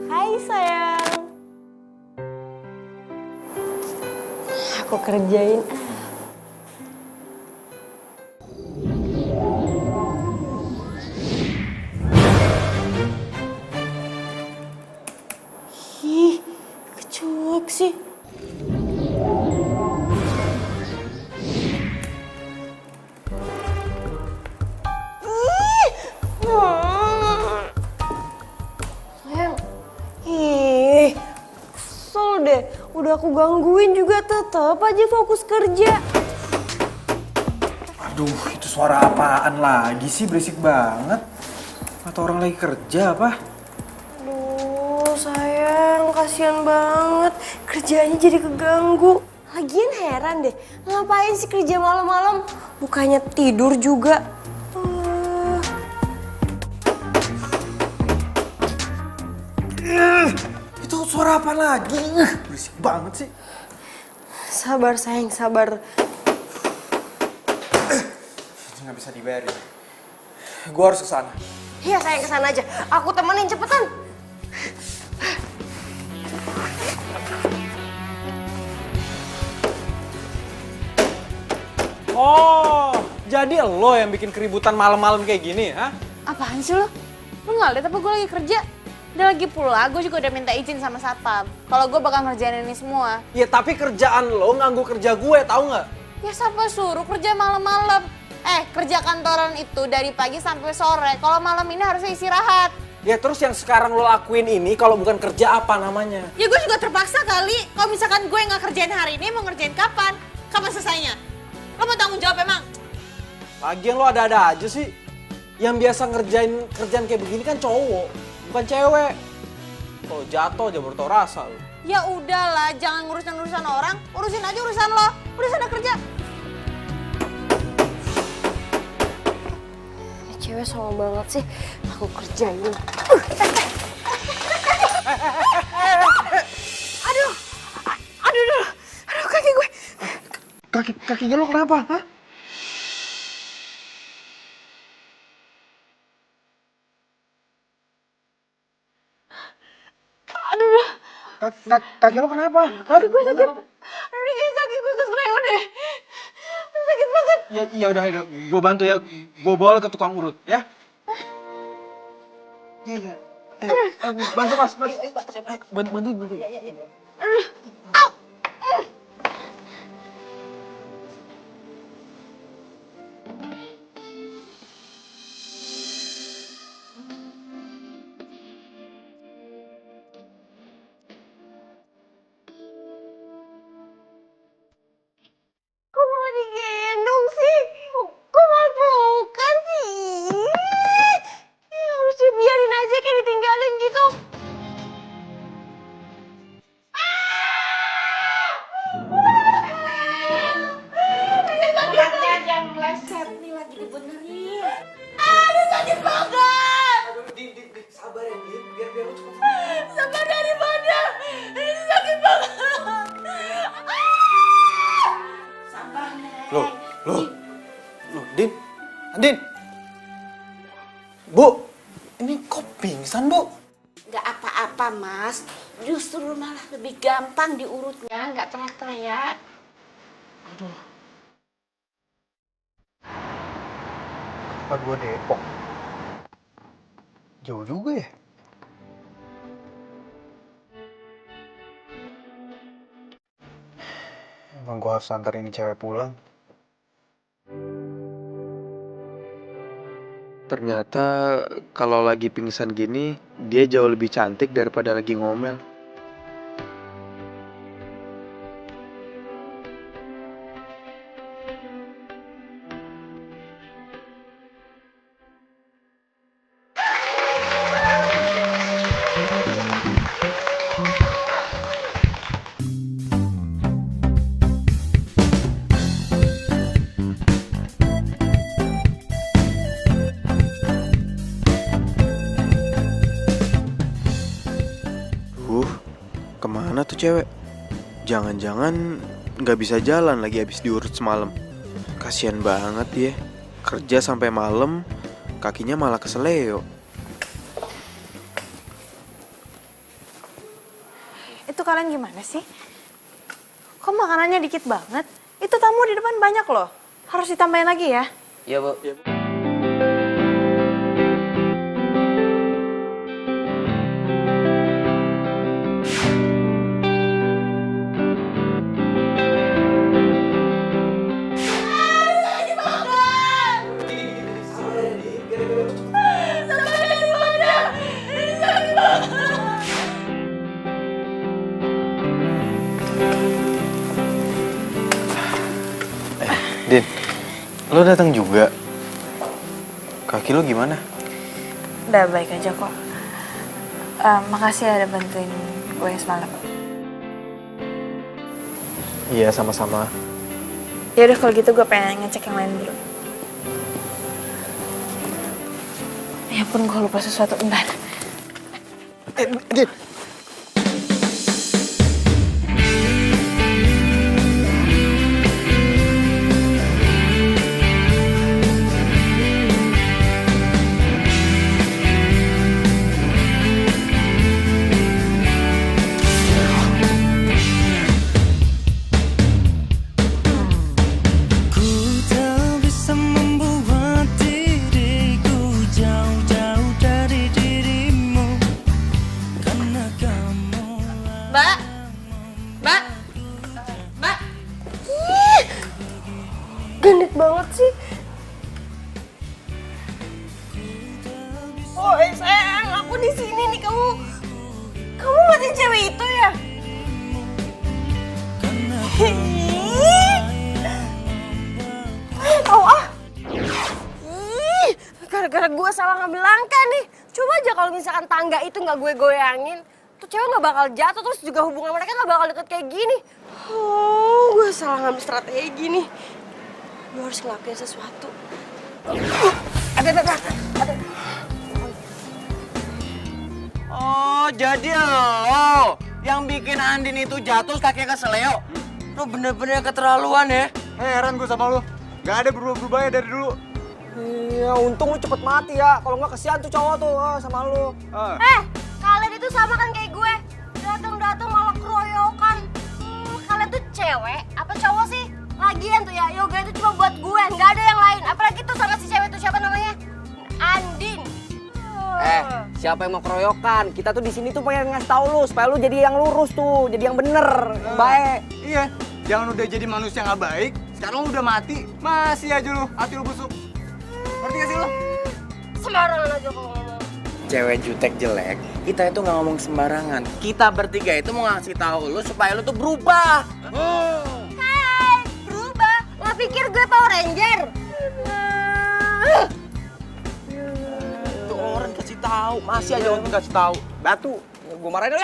Hai sayang. Aku kerjain. Ih, kecuek sih. Sayang. Ih, kesel deh. Udah aku gangguin juga tetep aja fokus kerja. Aduh, itu suara apaan lagi sih? Berisik banget. Atau orang lagi kerja apa? Aduh, sayang, kasihan banget. Kerjanya jadi keganggu. Lagian heran deh, ngapain sih kerja malam-malam? Bukannya tidur juga. Itu suara apa lagi? Berisik banget sih. Sabar sayang, sabar. Nggak bisa dibayarin. Gue harus ke sana. Iya sayang, kesana aja. Aku temenin, cepetan. Oh, jadi lo yang bikin keributan malam-malam kayak gini, ha? Apaan sih lo? Lo nggak liat apa gue lagi kerja? Udah lagi pula, gue juga udah minta izin sama satpam. Kalau gue bakal ngerjain ini semua. Ya tapi kerjaan lo nganggu kerja gue, tahu nggak? Ya siapa suruh kerja malam-malam? Kerja kantoran itu dari pagi sampai sore. Kalau malam ini harusnya istirahat. Ya terus yang sekarang lo lakuin ini kalau bukan kerja apa namanya? Ya gue juga terpaksa kali. Kalau misalkan gue nggak kerjain hari ini, mau ngerjain kapan? Kapan selesainya? Lo mau tanggung jawab emang? Lagian lo ada-ada aja sih. Yang biasa ngerjain kerjaan kayak begini kan cowok, bukan cewek. Kalau jatuh aja baru tau rasa lo. Ya udahlah, jangan ngurusin orang. Urusin aja urusan lo. Udah sana kerja. Cewek sama banget sih, aku kerjain. Aduh, kaki gue. Kakinya lo kenapa? Hah? Kaki lo kenapa? Kaki gue sakit. Kaki gue kesleo deh. Sakit banget. Ya udah, gue bantu ya. Gue bawa ke tukang urut, ya. Iya. Bantu mas. Bantu. Kok malah digendong sih? Kok malah pelukan sih? Harus dibiarin aja kayak ditinggalin gitu. Anaknya jangan meleset nih, lagi dibenerin. Aduh sakit banget. Sabar ya, biar lo cepet. Sabar dari mana? Ini sakit banget. Sabar, Neng. Loh, Din. Bu, ini kok pingsan, Bu? Nggak apa-apa, Mas. Justru malah lebih gampang diurutnya, nggak teriak-teriak. Aduh. Apa gua Depok? Jauh juga ya? Emang gua harus anterin cewek pulang. Ternyata kalau lagi pingsan gini, dia jauh lebih cantik daripada lagi ngomel. Kemana tuh cewek? Jangan-jangan nggak bisa jalan lagi habis diurut semalam. Kasian banget dia. Kerja sampai malam, kakinya malah keseleo. Itu kalian gimana sih? Kok makanannya dikit banget? Itu tamu di depan banyak loh. Harus ditambahin lagi ya? Iya, Bu. Din, lo datang juga. Kaki lo gimana? Udah baik aja kok. Makasih ya udah bantuin gue semalam. Iya, sama-sama. Ya udah kalau gitu gue pengen ngecek yang lain dulu. Ya ampun, gue lupa sesuatu. Bentar. Din. Gendut banget sih. Oh, sayang, aku di sini nih. Kamu ngeliatin cewek itu ya? Gara-gara gue salah ngambil langkah nih. Coba aja kalau misalkan tangga itu nggak gue goyangin, tuh cewek nggak bakal jatuh, terus juga hubungan mereka nggak bakal deket kayak gini. Oh, gue salah ngambil strategi nih. Gue harus ngelakuin sesuatu. Ada. Oh, jadi lo yang bikin Andin itu jatuh kakinya ke seleo. Lo bener-bener keterlaluan ya. Heran gue sama lu. Gak ada berubah-berubahnya dari dulu. Iya, untung lu cepet mati ya. Kalau nggak kesian tuh cowok tuh sama lu. Kalian itu sama kan kayak gue. Datang-datang malah keroyokan. Kalian tuh cewek apa cowok sih? Lagian tuh ya, yoga itu cuma buat gue, nggak ada yang lain. Apalagi tuh sama si cewek itu siapa namanya? Andin. Siapa yang mau keroyokan? Kita tuh di sini tuh pengen ngasih tahu lu supaya lu jadi yang lurus tuh, jadi yang bener, yang baik. Iya, jangan udah jadi manusia nggak baik. Sekarang lu udah mati, masih aja lu hati lu busuk. Ngerti gak sih lu? Sembarangan aja kalau ngomong. Cewek jutek jelek, kita itu nggak ngomong sembarangan. Kita bertiga itu mau ngasih tahu lu supaya lu tuh berubah. Hai, berubah? Lo pikir gue Power Ranger? Tuh orang kasih tahu, masih aja untuk kasih tahu. Batu, gue marahin.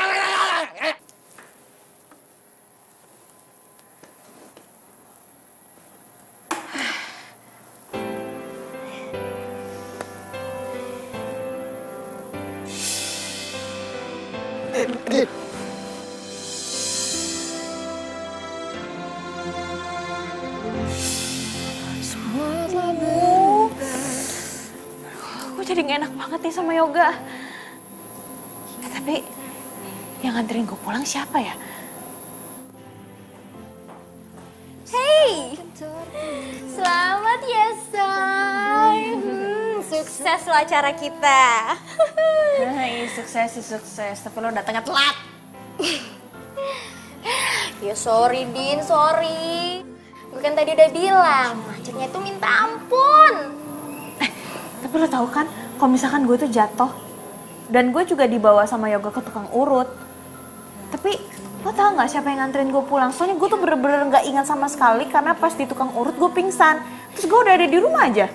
Gue jadi gak enak banget nih sama Yoga. Tapi yang nganterin gue pulang siapa ya? Hey, selamat ya say. Sukses lo acara kita. Iya sukses. Tapi lo datangnya telat. Ya sorry Din, sorry. Gue kan tadi udah bilang, macetnya tuh minta ampun. Tapi lo tahu kan, kalau misalkan gue tuh jatuh dan gue juga dibawa sama Yoga ke tukang urut. Tapi lo tau nggak siapa yang nganterin gue pulang? Soalnya gue tuh bener-bener nggak ingat sama sekali karena pas di tukang urut gue pingsan. Terus gue udah ada di rumah aja.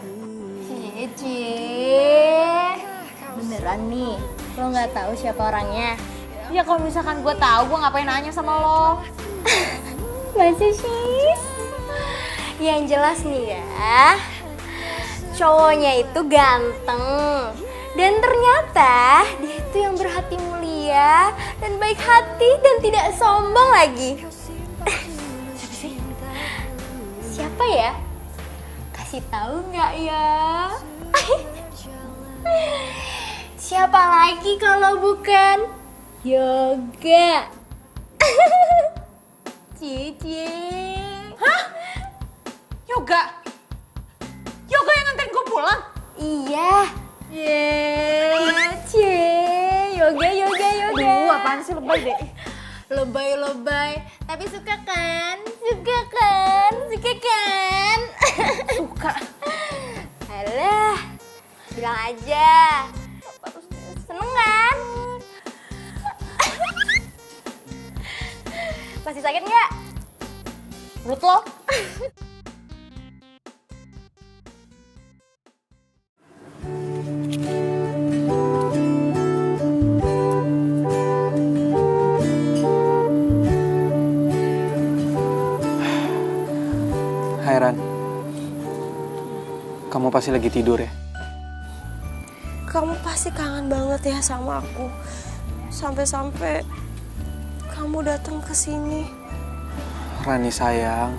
Cie, beneran nih, lo nggak tahu siapa orangnya? Ya kalau misalkan gue tahu, gue ngapain nanya sama lo? Masa sih? Yang jelas nih ya, cowoknya itu ganteng. Dan ternyata dia itu yang berhati mulia dan baik hati dan tidak sombong lagi. Siapa sih? Siapa ya? Kasih tahu nggak ya? Siapa lagi kalau bukan Yoga? Cici. Hah? Yoga? Yoga yang nganterin gue pulang? Iya. Cie, Yoga. Aduh, apaan sih lebay deh. Lebay. Tapi suka kan? Suka. Suka. Alah, bilang aja. Seneng kan? Masih sakit nggak? Perut lo? Hai Ran, kamu pasti lagi tidur ya? Kamu pasti kangen banget ya sama aku. Sampai-sampai kamu datang ke sini. Rani sayang,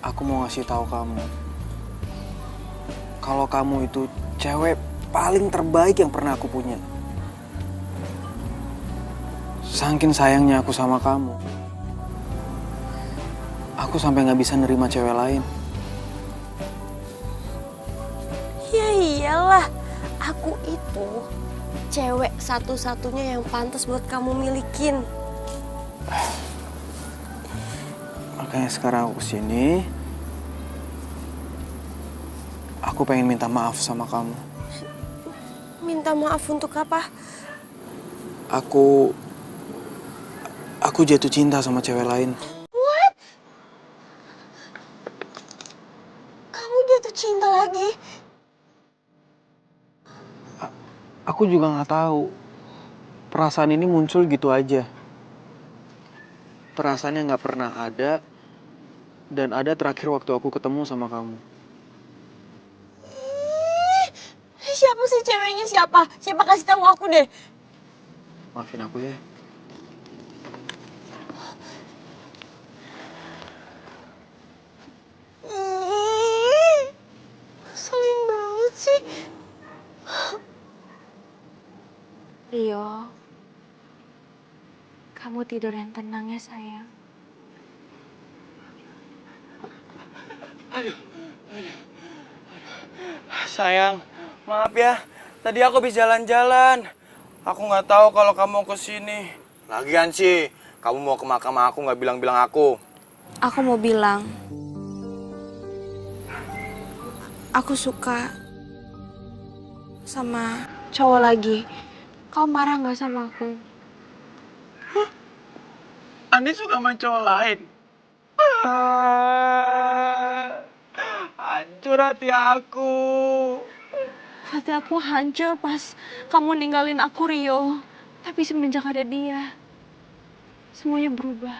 aku mau ngasih tahu kamu. Kalau kamu itu cewek paling terbaik yang pernah aku punya. Saking sayangnya aku sama kamu, aku sampai nggak bisa nerima cewek lain. Ya iyalah, aku itu cewek satu-satunya yang pantas buat kamu milikin. Makanya sekarang aku kesini Aku pengen minta maaf sama kamu. Minta maaf untuk apa? Aku jatuh cinta sama cewek lain. What? Kamu jatuh cinta lagi? Aku juga nggak tahu. Perasaan ini muncul gitu aja. Perasaannya nggak pernah ada. Dan ada terakhir waktu aku ketemu sama kamu. Siapa sih ceweknya siapa? Siapa kasih tahu aku deh. Maafin aku ya. Selin banget sih. Rio, kamu tidur yang tenang ya sayang. Sayang, maaf ya. Tadi aku habis jalan-jalan. Aku nggak tahu kalau kamu mau kesini. Lagian sih, kamu mau ke makam aku nggak bilang-bilang aku. Aku mau bilang, aku suka sama cowok lagi. Kau marah nggak sama aku? Andi suka sama cowok lain. Hancur hati aku. Hati aku hancur pas kamu ninggalin aku, Rio. Tapi semenjak ada dia, semuanya berubah.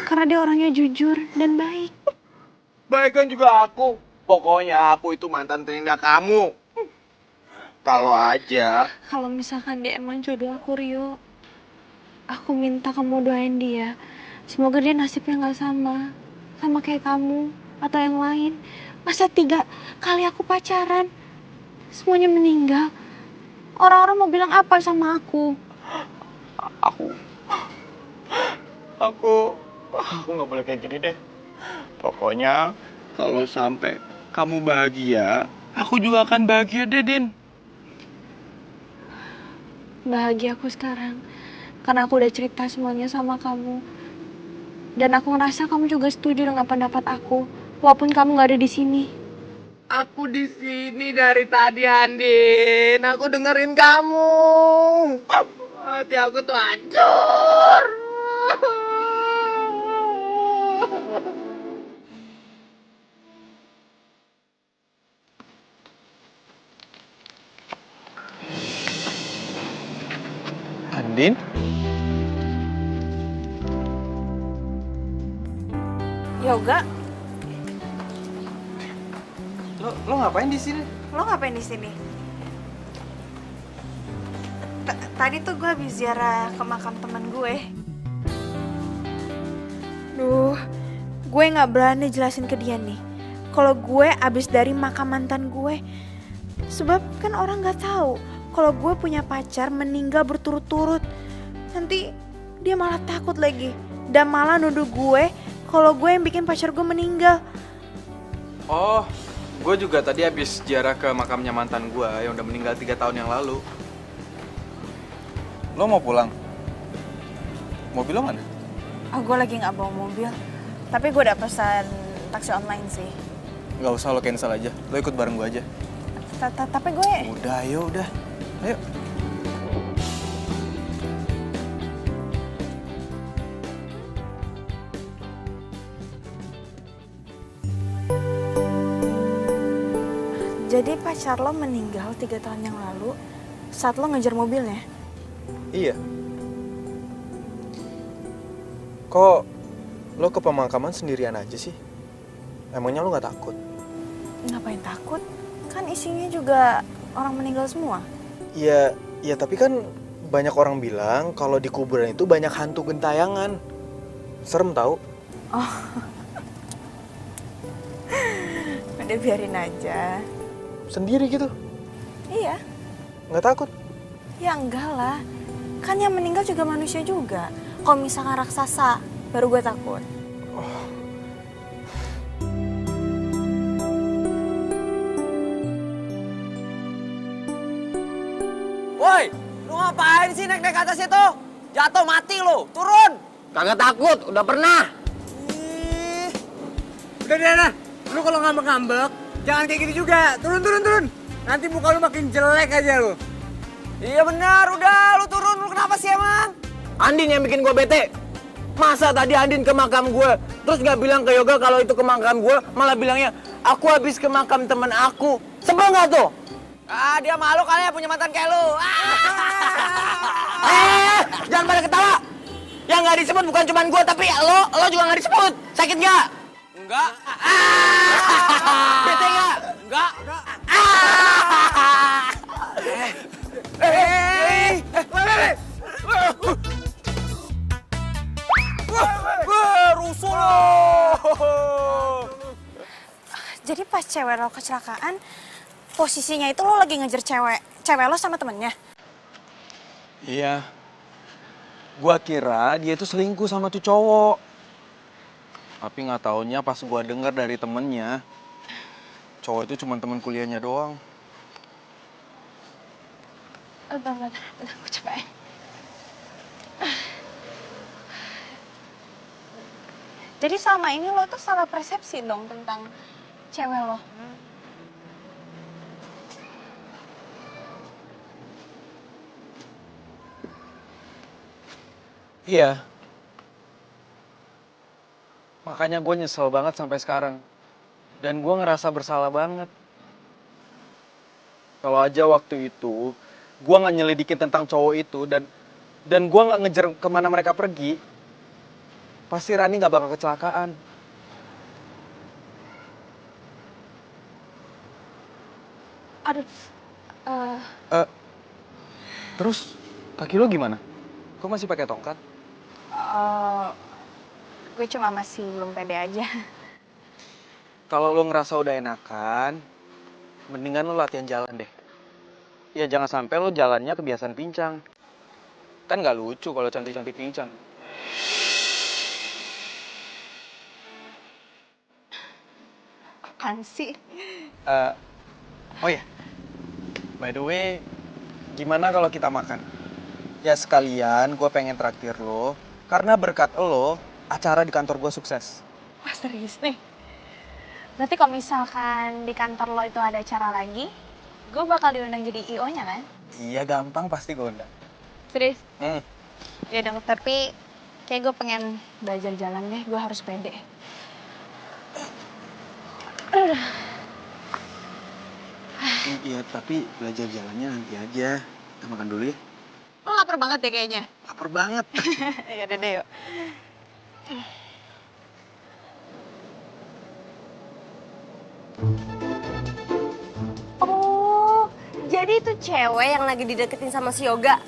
Karena dia orangnya jujur dan baik. Baik kan juga aku. Pokoknya aku itu mantan terindah kamu. Kalau aja. Kalau misalkan dia emang jodoh aku, Rio, aku minta kamu doain dia. Semoga dia nasibnya nggak sama kayak kamu atau yang lain. Masa 3 kali aku pacaran, semuanya meninggal. Orang-orang mau bilang apa sama aku? Aku nggak boleh kayak gini deh. Pokoknya kalau sampai kamu bahagia, aku juga akan bahagia deh, Din. Bahagia aku sekarang karena aku udah cerita semuanya sama kamu. Dan aku ngerasa kamu juga setuju dengan pendapat aku, walaupun kamu nggak ada di sini. Aku di sini dari tadi, Andin. Aku dengerin kamu. Hati aku tuh hancur. Andin? Yoga, Lo ngapain di sini? lo ngapain di sini? Tadi tuh gue habis ziarah ke makam temen gue. Duh, gue nggak berani jelasin ke dia nih. Kalau gue abis dari makam mantan gue, sebab kan orang nggak tahu kalau gue punya pacar meninggal berturut-turut. Nanti dia malah takut lagi dan malah nuduh gue kalau gue yang bikin pacar gue meninggal. Oh, gue juga tadi habis ziarah ke makamnya mantan gue yang udah meninggal 3 tahun yang lalu. Lo mau pulang? Mobil lo mana? Oh, gue lagi nggak bawa mobil, tapi gue udah pesan taksi online sih. Gak usah, lo cancel aja. Lo ikut bareng gue aja. Tapi gue... Udah, ayo udah. Ayo. Jadi pacar lo meninggal 3 tahun yang lalu saat lo ngejar mobilnya? Iya. Kok lo ke pemakaman sendirian aja sih? Emangnya lo gak takut? Ngapain takut? Kan isinya juga orang meninggal semua. Iya, ya tapi kan banyak orang bilang kalau di kuburan itu banyak hantu gentayangan. Serem tau? Oh. Udah biarin aja. Sendiri gitu? Iya. Nggak takut? Ya enggak lah. Kan yang meninggal juga manusia juga. Kalau misalkan raksasa, baru gue takut. Woi, lu ngapain sih naik-naik ke atas itu? Jatuh mati lu, turun. Kagak takut, udah pernah. Udah, lu kalau ngambek-ngambek, jangan kayak gitu juga. Turun. Nanti muka lu makin jelek aja lu. Iya benar, udah lu turun. Lu kenapa sih emang? Andin yang bikin gue bete. Masa tadi Andin ke makam gue, terus nggak bilang ke Yoga kalau itu ke makam gue, malah bilangnya aku habis ke makam temen aku. Sebel nggak tuh? Ah, dia malu kali ya punya mantan kayak lu. Jangan pada ketawa. Yang nggak disebut bukan cuma gue, tapi lo juga nggak disebut. Sakit nggak? Enggak. Bete nggak? Enggak. Rusuh lo. Jadi pas cewek lo kecelakaan, posisinya itu lo lagi ngejar cewek lo sama temennya? Iya. Gua kira dia tuh selingkuh sama tuh cowok. Tapi nggak taunya pas gua denger dari temennya, cowok itu cuma teman kuliahnya doang. Bentar, gue coba ya. Jadi selama ini lo tuh salah persepsi dong tentang cewek lo. Iya. Makanya gue nyesel banget sampai sekarang. Dan gue ngerasa bersalah banget. Kalau aja waktu itu, gue nggak nyelidikin tentang cowok itu dan gue nggak ngejar kemana mereka pergi, pasti Rani nggak bakal kecelakaan. Aduh. Terus kaki lo gimana? Kok masih pakai tongkat? Gue cuma masih belum pede aja. Kalau lo ngerasa udah enakan, mendingan lo latihan jalan deh. Ya jangan sampai lo jalannya kebiasaan pincang. Kan nggak lucu kalau cantik-cantik pincang. Apaan sih? Oh ya, by the way, gimana kalau kita makan? Ya sekalian gue pengen traktir lo, karena berkat lo, acara di kantor gue sukses. Wah serius nih? Berarti kalau misalkan di kantor lo itu ada acara lagi, gue bakal diundang jadi IO-nya kan? Iya gampang, pasti gue undang. Serius? Ya dong, tapi kayak gue pengen belajar jalan deh, gue harus pede. Iya, tapi belajar jalannya nanti aja. Kita makan dulu ya. Lo lapar banget deh kayaknya. Lapar banget. Ya udah deh yuk. Oh, jadi itu cewek yang lagi dideketin sama si Yoga.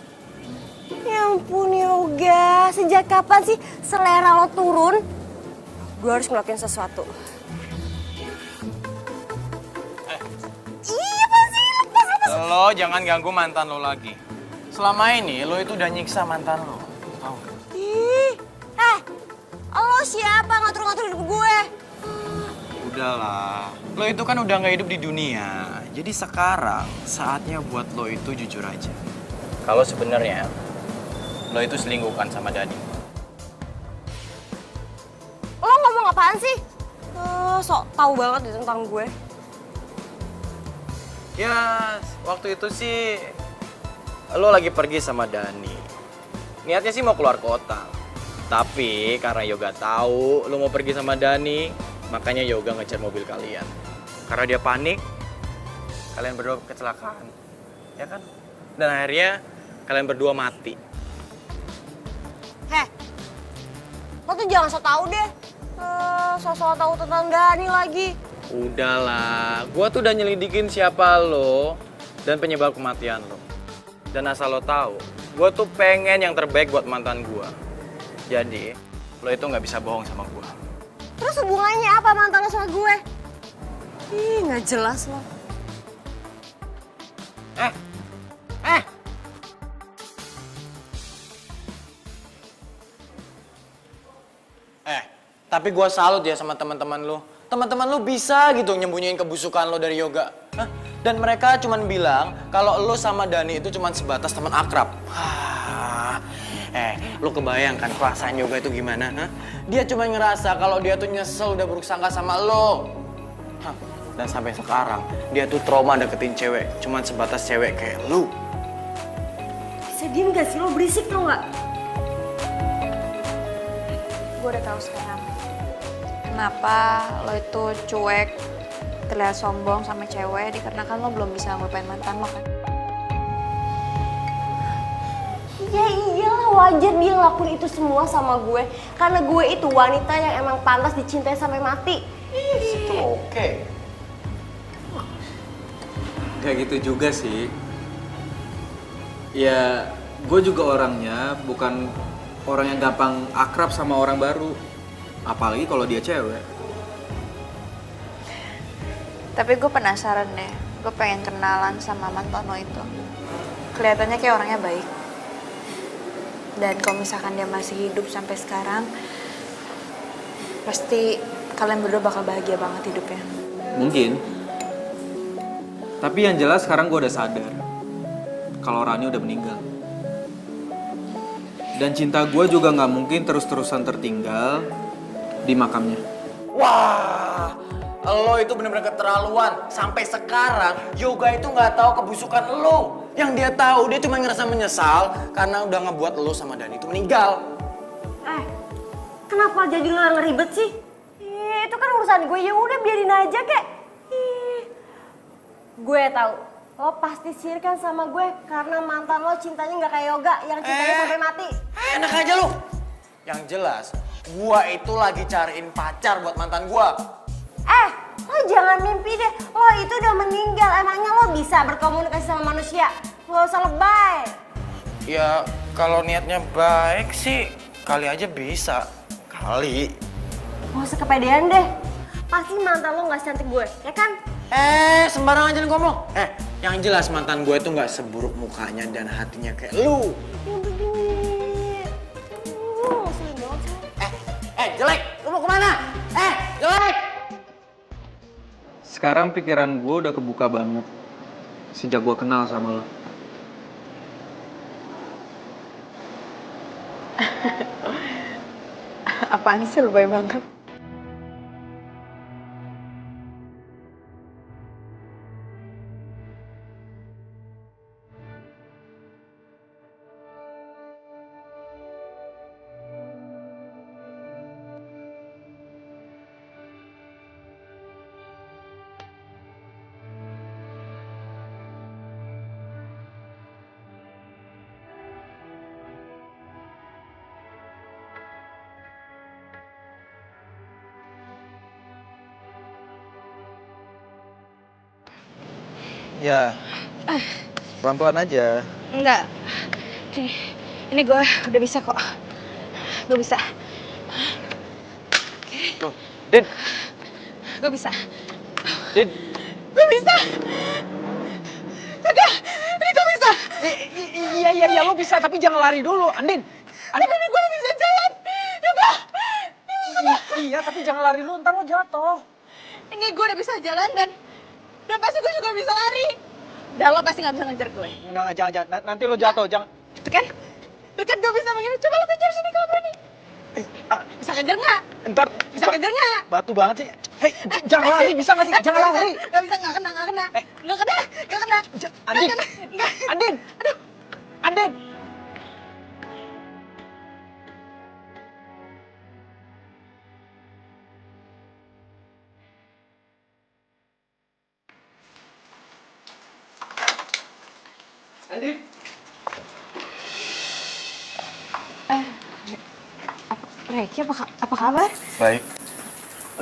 Ya ampun Yoga, sejak kapan sih selera lo turun? Gue harus ngelakuin sesuatu. Iya pasti, lepas. Lo jangan ganggu mantan lo lagi. Selama ini lo itu udah nyiksa mantan lo. Tahu? Ih, lo siapa ngatur-ngatur hidup gue? Udahlah, lo itu kan udah nggak hidup di dunia. Jadi sekarang saatnya buat lo itu jujur aja. Kalau sebenarnya lo itu selingkuhan sama Dani. Lo ngomong apaan sih? Sok tahu banget deh tentang gue. Ya, waktu itu sih lo lagi pergi sama Dani. Niatnya sih mau keluar kota. Tapi karena Yoga tahu lo mau pergi sama Dani, makanya Yoga ngejar mobil kalian. Karena dia panik, kalian berdua kecelakaan. Ya kan? Dan akhirnya kalian berdua mati. Lo tuh jangan sok tahu deh. Sok tahu tentang Dani lagi. Udahlah, gua tuh udah nyelidikin siapa lo dan penyebab kematian lo. Dan asal lo tahu, gua tuh pengen yang terbaik buat mantan gua. Jadi, lo itu nggak bisa bohong sama gua. Terus hubungannya apa mantan lo sama gue? Ih, nggak jelas lo. Tapi gua salut ya sama teman-teman lo. Teman-teman lo bisa gitu nyembunyiin kebusukan lo dari Yoga. Dan mereka cuman bilang kalau lo sama Dani itu cuman sebatas teman akrab. Lo kebayang kan perasaan Yoga itu gimana? Dia cuma ngerasa kalau dia tuh nyesel udah buruk sangka sama lo. Dan sampai sekarang dia tuh trauma deketin cewek, cuman sebatas cewek kayak lu. Bisa diem gak sih lo, berisik tau gak? Gue udah tahu sekarang kenapa lo itu cuek, terlihat sombong sama cewek, dikarenakan lo belum bisa ngelupain mantan lo kan? Ya iyalah, wajar dia ngelakuin itu semua sama gue. Karena gue itu wanita yang emang pantas dicintai sampai mati. Itu oke. Gak gitu juga sih. Ya, gue juga orangnya bukan orang yang gampang akrab sama orang baru. Apalagi kalau dia cewek. Tapi gue penasaran deh, gue pengen kenalan sama mantan lo itu. Kelihatannya kayak orangnya baik. Dan kalau misalkan dia masih hidup sampai sekarang, pasti kalian berdua bakal bahagia banget hidupnya. Mungkin. Tapi yang jelas sekarang gue udah sadar kalau Rani udah meninggal. Dan cinta gue juga gak mungkin terus-terusan tertinggal di makamnya. Wah, lo itu bener-bener keterlaluan. Sampai sekarang Yoga itu nggak tahu kebusukan lo. Yang dia tahu dia cuma ngerasa menyesal karena udah ngebuat lo sama Dani itu meninggal. Kenapa jadi lo yang ngeribet sih? Itu kan urusan gue, ya udah biarin aja kek. Gue tahu, lo pasti sirikan sama gue karena mantan lo cintanya nggak kayak Yoga yang cintanya sampai mati. Enak aja lo. Yang jelas, gua itu lagi cariin pacar buat mantan gua. Lo jangan mimpi deh, lo itu udah meninggal, emangnya lo bisa berkomunikasi sama manusia? Lo usah lebay. Ya, kalau niatnya baik sih, kali aja bisa. Kali. Gak usah kepedean deh, pasti mantan lo gak secantik gue, ya kan? Sembarangan aja ngomong. Yang jelas mantan gue itu nggak seburuk mukanya dan hatinya kayak lu. Jelek, lu mau kemana? Jelek! Sekarang pikiran gue udah kebuka banget sejak gue kenal sama lo. Apaan sih lebay banget? Ya, pelan-pelan aja. Enggak. Ini gue udah bisa kok. Gue bisa. Tuh, Din. Gue bisa. Din. Gue bisa. Jaga, ini gue bisa. Iya, lo bisa, tapi jangan lari dulu, Andin. Tapi ini gue bisa jalan. Jaga. Iya, tapi jangan lari dulu, ntar lo jatuh. Ini gue udah bisa jalan dan pasti gue juga bisa lari. Dan lo pasti gak bisa ngejar gue. Enggak, jangan. Nanti lo jatuh, jangan. Tuh kan gue bisa begini. Coba lo kejar sini kalau berani. Bisa kejar nggak? Ntar. Bisa kejar nggak? Batu banget sih. Hei, jangan lari, bisa nggak sih? Jangan lari. Gak bisa, nggak kena. Nggak kena. Andin. Andin. Aduh. Andin. Andin. Reki, apa kabar? Baik.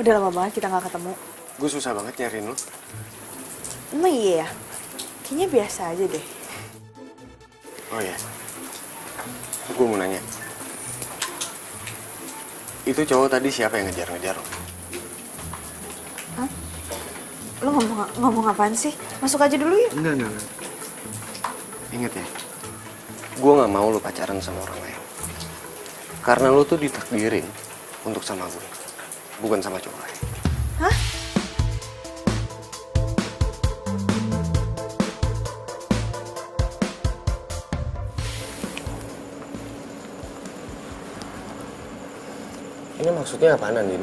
Udah lama banget kita nggak ketemu. Gue susah banget nyariin lo. Emang iya ya? Kayaknya biasa aja deh. Oh iya. Gue mau nanya. Itu cowok tadi siapa yang ngejar-ngejar lo? Hah? Lo ngomong apaan sih? Masuk aja dulu ya? Enggak. Ingat ya, gue gak mau lo pacaran sama orang lain. Karena lo tuh ditakdirin untuk sama gue, bukan sama cowok lain. Hah? Ini maksudnya apaan, Andin?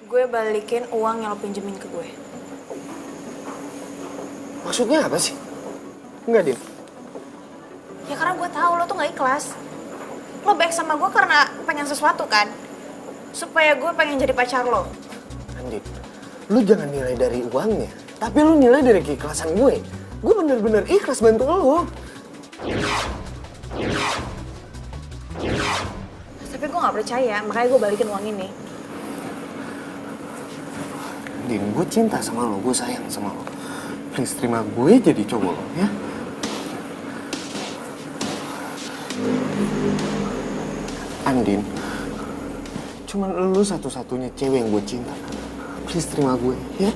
Gue gue balikin uang yang lo pinjemin ke gue. Maksudnya apa sih? Enggak, Din. Ya karena gue tahu lo tuh gak ikhlas. Lo baik sama gue karena pengen sesuatu kan? Supaya gue pengen jadi pacar lo. Andin, lu jangan nilai dari uangnya, tapi lu nilai dari keikhlasan gue. Gue bener-bener ikhlas bantu lo. Tapi gue gak percaya, makanya gue balikin uang ini. Din, gue cinta sama lo, gue sayang sama lo. Please terima gue jadi cowok lo, ya? Andin, cuman lu satu-satunya cewek yang gue cinta. Please terima gue, ya?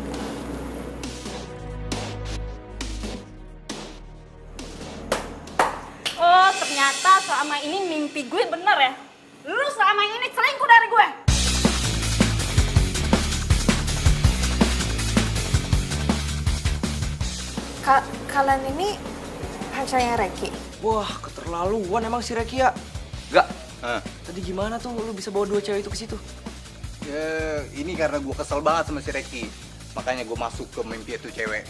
Oh, ternyata selama ini mimpi gue bener ya. Lu selama ini selingkuh dari gue. Kalian ini pacarnya Reki? Wah, keterlaluan emang si Reki ya. Gak. Tadi gimana tuh lu bisa bawa dua cewek itu ke situ? Ya, ini karena gue kesel banget sama si Reki. Makanya gue masuk ke mimpi itu cewek.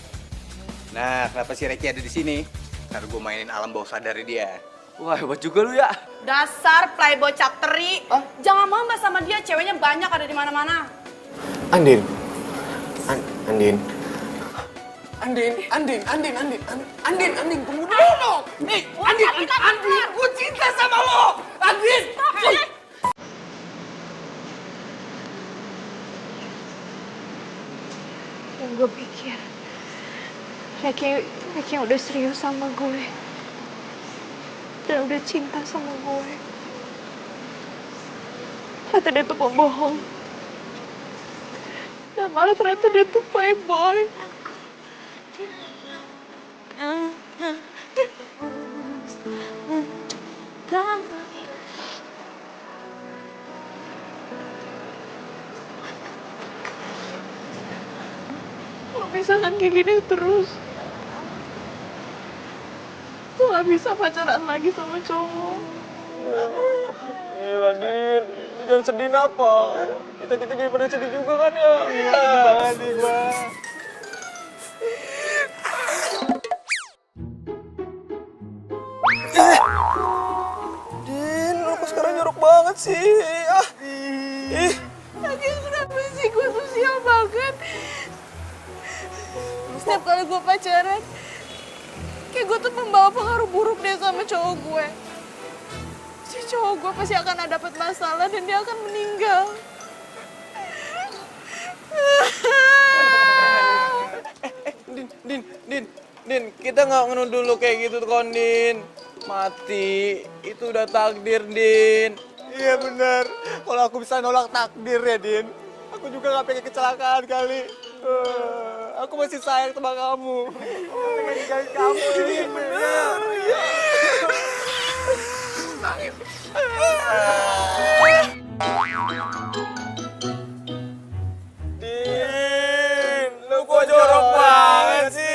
Nah, kenapa si Reki ada di sini? Karena gue mainin alam bawah sadar dia. Wah, hebat juga lu ya. Dasar playboy capteri. Jangan mama sama dia, ceweknya banyak ada di mana-mana. Andin. Andin, tunggu dulu. Nih, Andin, gue cinta sama lo. Andin. Yang gue pikir, Reki yang udah serius sama gue. Dan udah cinta sama gue. Ternyata dia tuh pembohong. Dan malah ternyata dia tuh playboy. Lo bisa kan kayak gini terus? Gue gak bisa pacaran lagi sama cowok. Gila, Din. Jangan sedih apa? Kita jadi pada sedih juga kan ya? Iya, banget nih, Bang. Din, lu kok sekarang jorok banget sih? Lagi kenapa sih gue tuh sial banget? Setiap kali gue pacaran, kayak gue tuh membawa pengaruh buruk deh sama cowok gue. Si cowok gue pasti akan dapat masalah dan dia akan meninggal. Din, kita nggak ngenuduh lu kayak gitu kon, Din. Mati, itu udah takdir, Din. Iya bener, kalau aku bisa nolak takdir ya, Din. Aku juga nggak pengen kecelakaan kali. Aku masih sayang sama kamu. Aku pengen ninggalin kamu, Din. Bener, iya. Nangis. Din, lu kok jorok banget sih?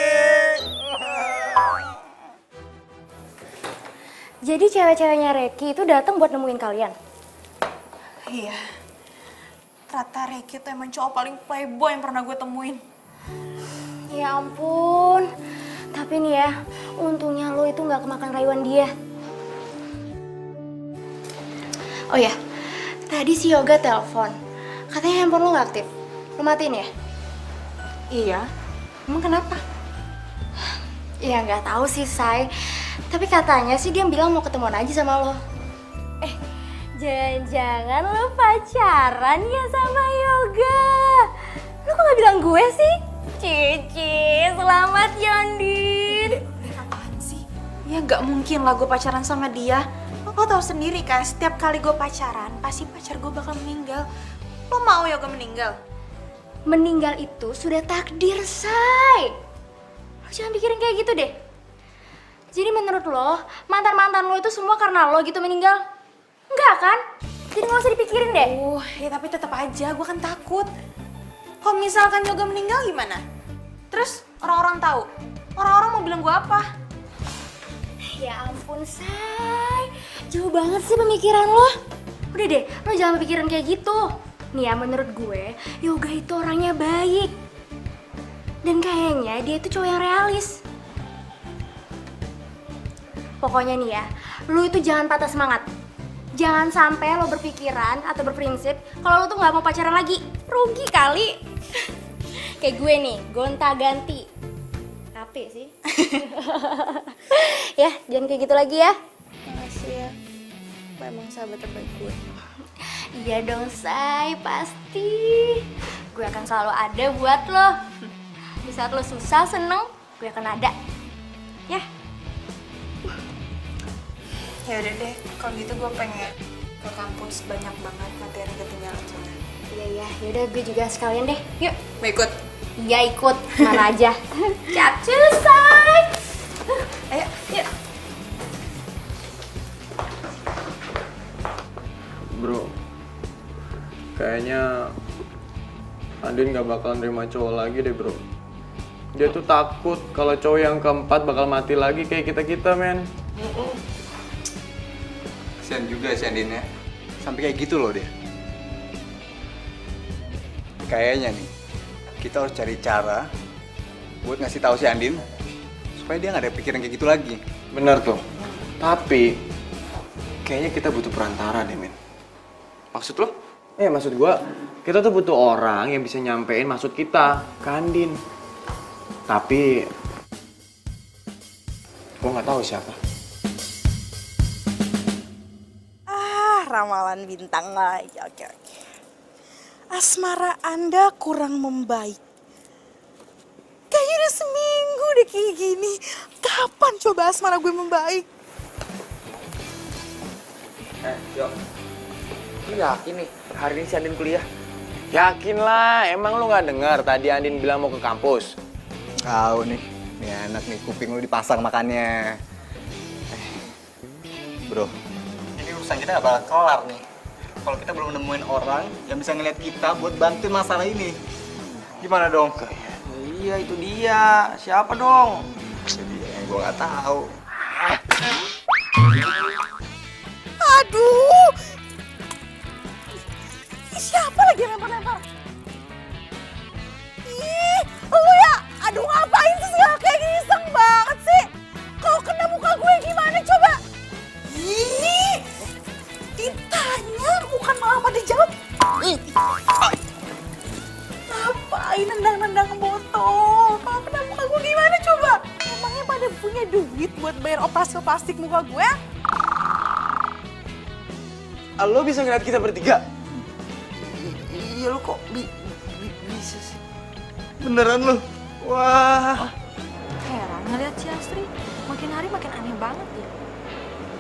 Jadi cewek-ceweknya Reki itu datang buat nemuin kalian? Iya. Ternyata Reki tuh emang cowok paling playboy yang pernah gue temuin. Ya ampun. Tapi nih ya, untungnya lo itu nggak kemakan rayuan dia. Oh ya, tadi si Yoga telepon. Katanya handphone lo nggak aktif. Lo matiin ya? Iya. Emang kenapa? Ya nggak tahu sih, Say. Tapi katanya sih dia bilang mau ketemuan aja sama lo. Jangan-jangan lo pacaran ya sama Yoga? Lo kok gak bilang gue sih? Cici, selamat ya, Andin. Apaan sih? Ya gak mungkin lah gue pacaran sama dia. Lo tau sendiri kan, setiap kali gue pacaran, pasti pacar gue bakal meninggal. Lo mau Yoga meninggal? Meninggal itu sudah takdir, Say. Lo jangan pikirin kayak gitu deh. Jadi menurut lo, mantan-mantan lo itu semua karena lo gitu meninggal? Enggak kan? Jadi gak usah dipikirin deh. Ya tapi tetap aja, gue kan takut. Kalau misalkan Yoga meninggal gimana? Terus orang-orang tahu? Orang-orang mau bilang gue apa? Ya ampun, Say. Jauh banget sih pemikiran lo. Udah deh, lo jangan pikirin kayak gitu. Nih ya, menurut gue, Yoga itu orangnya baik. Dan kayaknya dia itu cowok yang realis. Pokoknya nih ya, lu itu jangan patah semangat. Jangan sampai lo berpikiran atau berprinsip kalau lo tuh nggak mau pacaran lagi. Rugi kali. Kayak gue nih, gonta-ganti. Capek sih. Ya, jangan kayak gitu lagi ya. Makasih ya. Lo emang sahabat terbaik gue. Iya dong, Say, pasti. Gue akan selalu ada buat lo. Di saat lo susah, seneng, gue akan ada. Ya. Ya udah deh, kalau gitu gue pengen ke kampus, banyak banget materi ketinggalan soalnya. Iya, yaudah gue juga sekalian deh. Yuk. Mau ikut? Iya, ikut. Mana aja. Capcus, Say. Ayo, yuk. Bro, kayaknya Andin gak bakal nerima cowok lagi deh bro. Dia tuh takut kalau cowok yang keempat bakal mati lagi kayak kita-kita, men. Kasian juga si Andin ya. Sampai kayak gitu loh dia. Kayaknya nih, kita harus cari cara buat ngasih tahu si Andin supaya dia nggak ada pikiran kayak gitu lagi. Bener tuh. Tapi kayaknya kita butuh perantara deh, men. Maksud lo? Maksud gua, kita tuh butuh orang yang bisa nyampein maksud kita ke Andin. Tapi gua nggak tahu siapa. Ramalan bintang lagi. Oke. Asmara Anda kurang membaik. Kayaknya udah seminggu deh kayak gini. Kapan coba asmara gue membaik? Yo. Lu yakin nih hari ini si Andin kuliah? Yakin lah, emang lu gak dengar tadi Andin bilang mau ke kampus? Tahu nih anak nih kuping lu dipasang makannya. Bro, ini urusan kita gak bakal kelar nih kalau kita belum nemuin orang yang bisa ngeliat kita buat bantuin masalah ini. Gimana dong? Iya itu dia, siapa dong? Jadi yang gue gak tahu. Aduh. Siapa lagi yang lempar-lempar? Ih, lu ya. Aduh, ngapain sih segala kayak gini, iseng banget sih. Kalau kena muka gue gimana coba? Ih, ditanya bukan malah pada jawab. Ngapain nendang-nendang botol? Kalau kena muka gue gimana coba? Emangnya pada punya duit buat bayar operasi plastik muka gue? Lo bisa ngeliat kita bertiga? Iya lo kok bisa sih? Beneran lu? Wah. Heran ngeliat si Astri, makin hari makin aneh banget ya.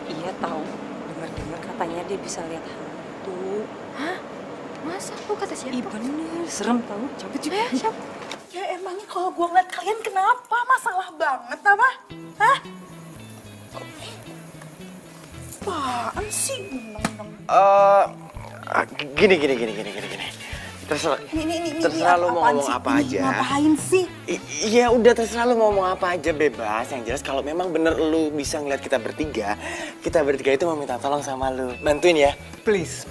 Iya tahu, dengar-dengar katanya dia bisa lihat hantu. Hah? Masa? Lu kata siapa? Ih bener, serem tahu. Cabut juga. Siapa? Ya emangnya kalau gue ngeliat kalian kenapa? Masalah banget apa? Hah? Apaan sih? Gini. Terserah lo mau ngomong apa aja. Ngapain sih? Iya udah terserah lo mau ngomong apa aja, bebas. Yang jelas kalau memang bener lo bisa ngeliat kita bertiga itu mau minta tolong sama lo. Bantuin ya. Please.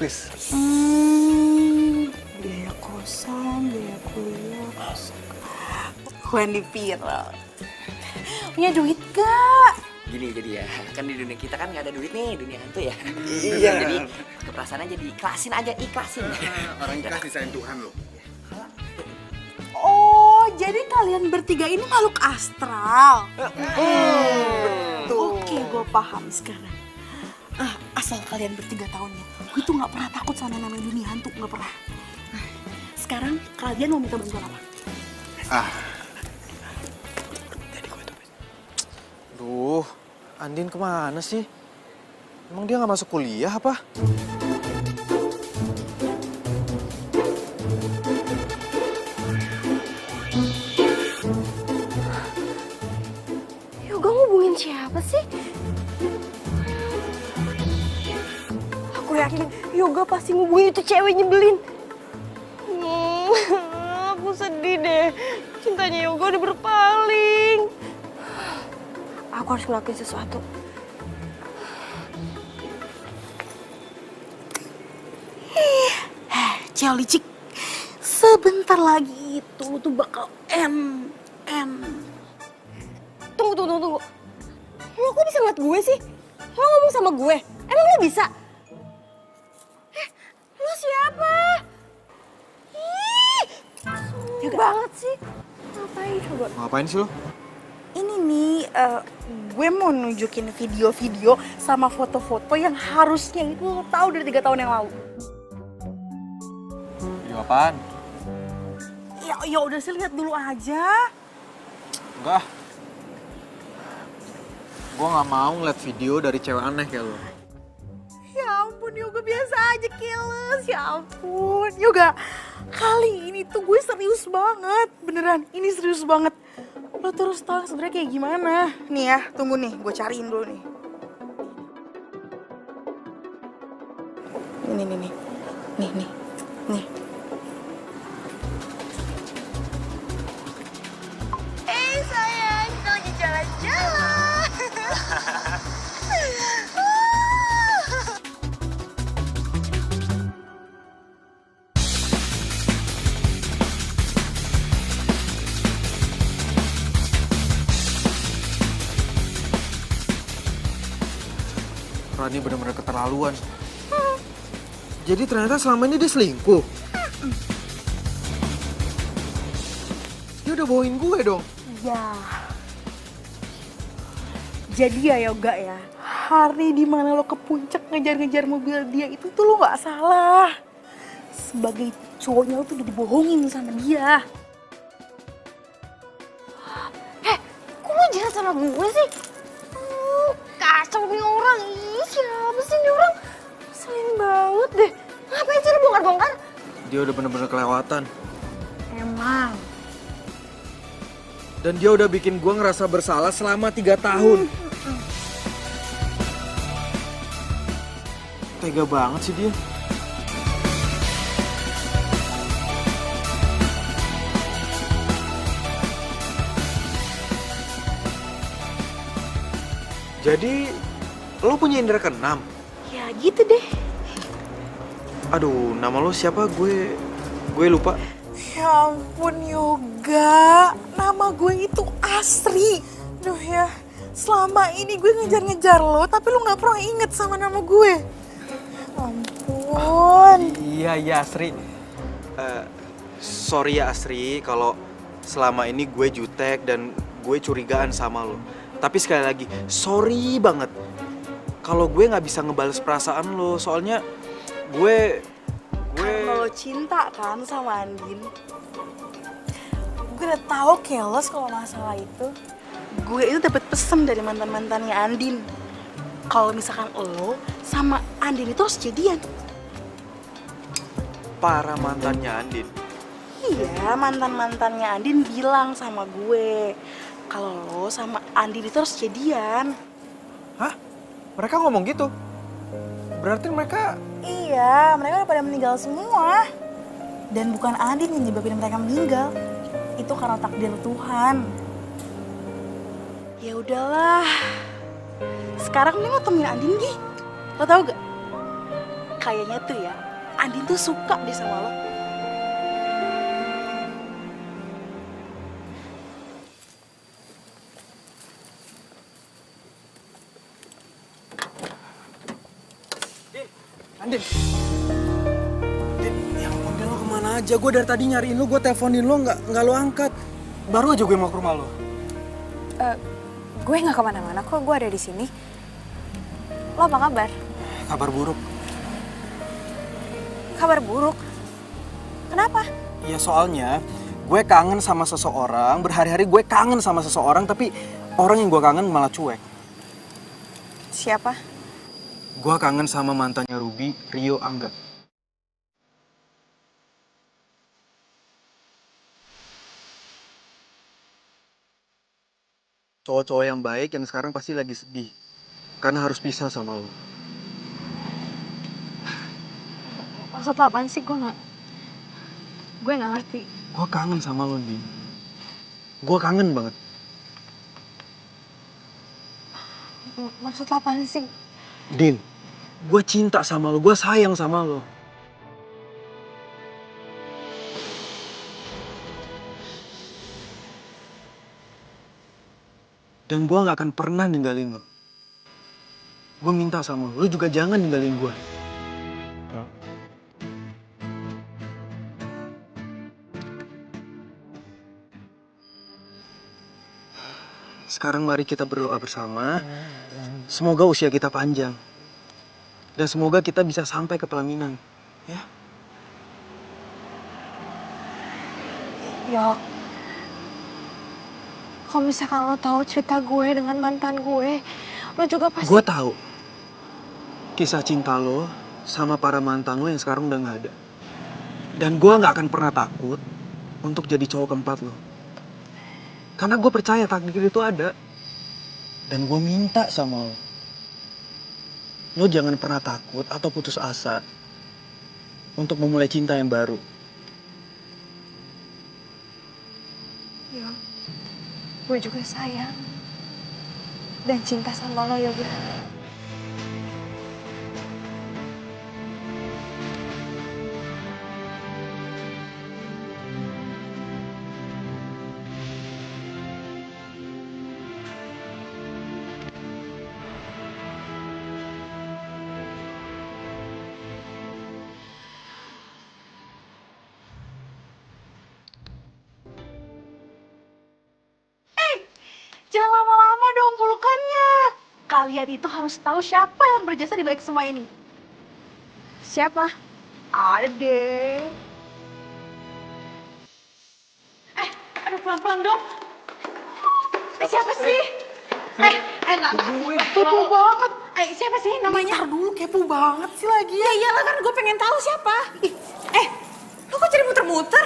Biaya kosan, biaya kuliah. Gue dipira. Punya duit gak? Gini jadi ya, kan di dunia kita kan nggak ada duit nih, dunia hantu ya. Iya. Jadi keperasaannya jadi ikhlasin aja, ikhlasin. Orang ikhlas disayang Tuhan lo. Oh, jadi kalian bertiga ini makhluk astral. Oke, gue paham sekarang. Asal kalian bertiga tahunnya, gue tuh nggak pernah takut sama namanya dunia hantu, nggak pernah. Sekarang kalian mau minta bantuan apa? Duh, Andin kemana sih? Emang dia nggak masuk kuliah apa? Yoga ngubungin siapa sih? Aku yakin Yoga pasti ngubungin itu cewek nyebelin. Aku sedih deh. Cintanya Yoga udah berpaling. Aku harus ngelakuin sesuatu. Cel licik. Sebentar lagi itu lu tuh bakal Tunggu. Lo kok bisa ngeliat gue sih? Lo ngomong sama gue? Emang lo bisa? Lo siapa? Ih, banget sih. Ngapain coba? Ngapain sih lo? Ini nih, gue mau nunjukin video-video sama foto-foto yang harusnya itu lo tahu dari 3 tahun yang lalu. Video apaan? Ya udah sih, lihat dulu aja. Enggak. Gue gak mau ngeliat video dari cewek aneh kayak lo. Ya ampun Yoga, biasa aja keles. Ya ampun Yoga, kali ini tuh gue serius banget. Beneran, ini serius banget. Lo terus tau sebenarnya kayak gimana. Nih ya, tunggu nih, gue cariin dulu nih. Nih. Sayang, kita lagi jalan-jalan. Rani bener-bener keterlaluan. Jadi ternyata selama ini dia selingkuh. Dia udah bawain gue dong. Ya. Jadi ya Yoga ya, hari dimana lo ke puncak ngejar-ngejar mobil dia itu tuh lo gak salah. Sebagai cowoknya lo tuh udah dibohongin sama dia. Kok lo jahat sama gue sih? Kacau nih orang. Ih, siapa sih nih orang? Selin banget deh. Ngapain sih lo bongkar-bongkar? Dia udah bener-bener kelewatan. Emang. Dan dia udah bikin gue ngerasa bersalah selama 3 tahun. Tega banget sih dia. Jadi, lo punya indera keenam? Ya gitu deh. Aduh, nama lo siapa? Gue lupa. Ya ampun Yoga, nama gue itu Asri. Duh ya, selama ini gue ngejar-ngejar lo, tapi lo gak pernah inget sama nama gue. Ampun. Iya Asri. Sorry ya Asri, kalau selama ini gue jutek dan gue curigaan sama lo. Tapi sekali lagi, sorry banget kalau gue nggak bisa ngebales perasaan lo. Soalnya gue Karena lo cinta kan sama Andin. Gue udah tahu keles kalau masalah itu. Gue itu dapat pesan dari mantan-mantannya Andin. Kalau misalkan lo sama Andin itu harus jadian. para mantannya Andin. Iya, mantan-mantannya Andin bilang sama gue kalau lo sama Andin itu harus jadian. Hah? Mereka ngomong gitu? Berarti mereka... Iya, mereka udah pada meninggal semua. Dan bukan Andin yang nyebabin mereka meninggal. Itu karena takdir Tuhan. Ya udahlah. Sekarang nih lo temuin Andin, Gi. Lo tau gak? Kayaknya tuh ya, Andin tuh suka deh sama lo. Andin, ya ampun, lo kemana aja? Gue dari tadi nyariin lo, gue teleponin lo, nggak lo angkat. Baru aja gue mau ke rumah lo. Gue nggak kemana-mana kok, gue ada di sini. Lo apa kabar? Kabar buruk. Kabar buruk? Kenapa? Ya soalnya gue kangen sama seseorang, berhari-hari gue kangen sama seseorang, tapi orang yang gue kangen malah cuek. Siapa? Gue kangen sama mantannya Ruby, Rio Angga. Cowok-cowok yang baik yang sekarang pasti lagi sedih. Karena harus pisah sama lo. Maksud lo apaan sih? Gue nggak ngerti. Gue kangen sama lo, Din. Gue kangen banget. Maksud lo apaan sih? Din, gue cinta sama lo, gue sayang sama lo. Dan gue gak akan pernah ninggalin lo. Gue minta sama lo juga jangan ninggalin gue. Sekarang mari kita berdoa bersama. Semoga usia kita panjang. Dan semoga kita bisa sampai ke pelaminan. Ya? Yok, kalau misalkan lo tahu cerita gue dengan mantan gue, lo juga pasti... Gue tahu kisah cinta lo sama para mantan lo yang sekarang udah gak ada. Dan gue gak akan pernah takut untuk jadi cowok keempat lo. Karena gue percaya takdir itu ada. Dan gue minta sama lo jangan pernah takut atau putus asa untuk memulai cinta yang baru. Yok, gue juga sayang dan cinta sama lo, Yoga. Jangan lama-lama dong pelukannya. Kalian itu harus tahu siapa yang berjasa di balik semua ini. Siapa? Ada deh. Aduh pelan-pelan dong. Siapa sih? Enak. Kepo banget. Siapa sih namanya? Ntar dulu, kepo banget sih lagi. Ya iyalah kan gue pengen tahu siapa. Lu kok jadi muter-muter?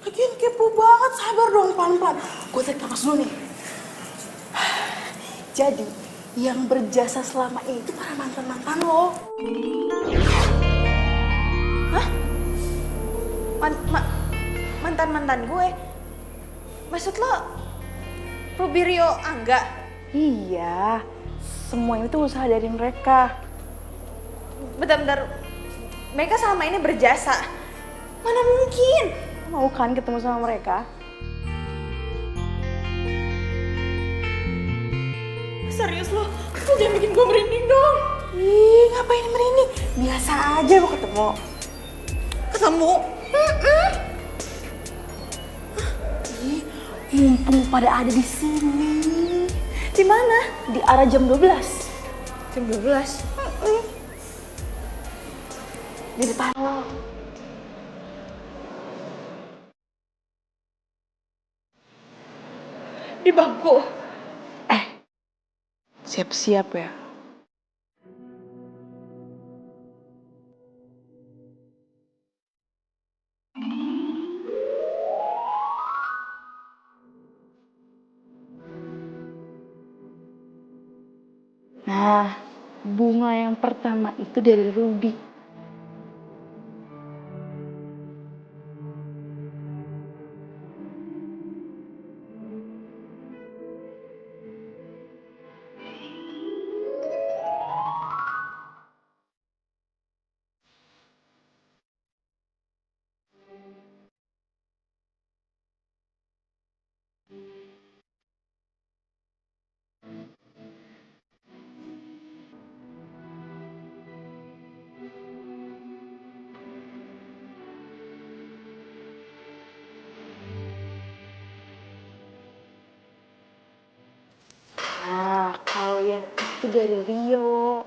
Lagian kepo banget, sabar dong pelan-pelan. Gue tarik nafas dulu nih. Jadi, yang berjasa selama ini itu para mantan-mantan lo. Hah? Mantan-mantan gue? Maksud lo Rubirio Angga? Iya, semua itu usaha dari mereka. Bentar-bentar, mereka selama ini berjasa. Mana mungkin? Mau kan ketemu sama mereka? Serius lo jangan bikin gue merinding dong. Ih, ngapain merinding? Biasa aja lo ketemu. Ketemu? Ih, mumpung pada ada di sini. Di mana? Di arah jam 12. Jam 12? Di depan lo. Di bangku. Siap-siap ya. Nah, bunga yang pertama itu dari Ruby. Nah, kalau yang itu dari Rio.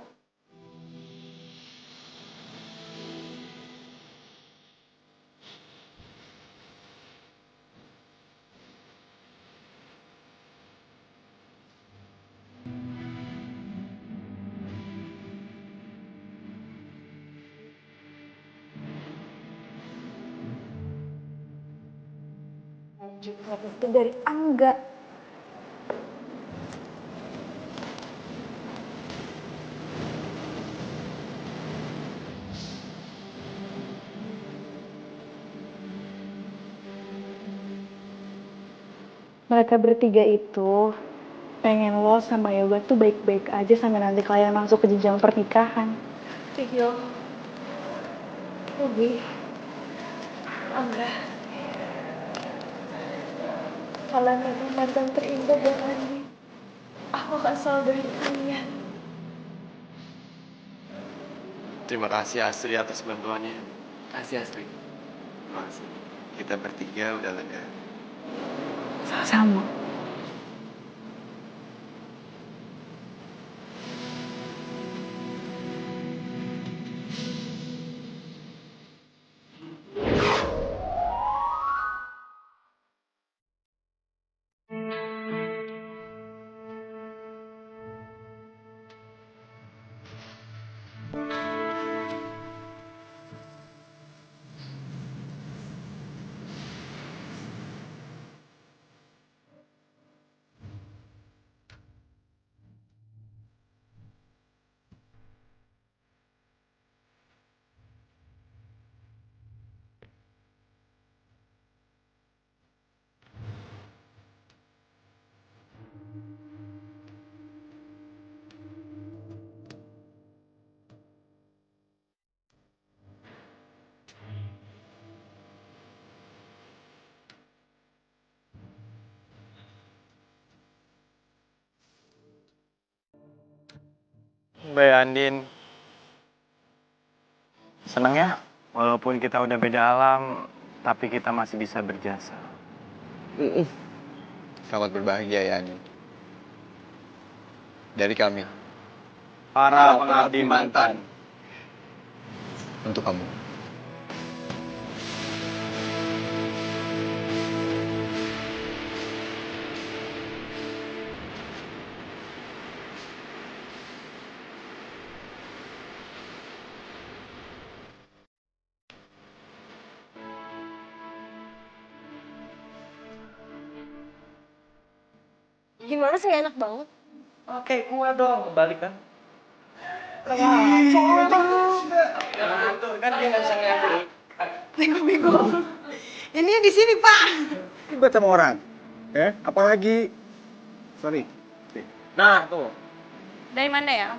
Juga itu dari Angga. Mereka bertiga itu pengen lo sama Yoga tuh baik-baik aja sampai nanti kalian masuk ke jenjang pernikahan. Rio, Ruby, Angga. Kalian memang mantan terindah buat Andi. Aku akan selalu doain kalian. Terima kasih Astri atas bantuannya. Kasih Astri. Makasih. Kita bertiga udah lega. Sama-sama. Mbak Andin, seneng ya, walaupun kita udah beda alam, tapi kita masih bisa berjasa. Selamat berbahagia ya, Andin. Dari kami. Para pengabdi mantan. Untuk kamu. Gimana sih, enak banget? Oke, gua dong, kebalik kan? Tuh kan dia nggak bisa ngeliat. Bego. Ini di sini Pak. Ribet sama orang. Apalagi. Sorry. Nah, tuh. Dari mana ya?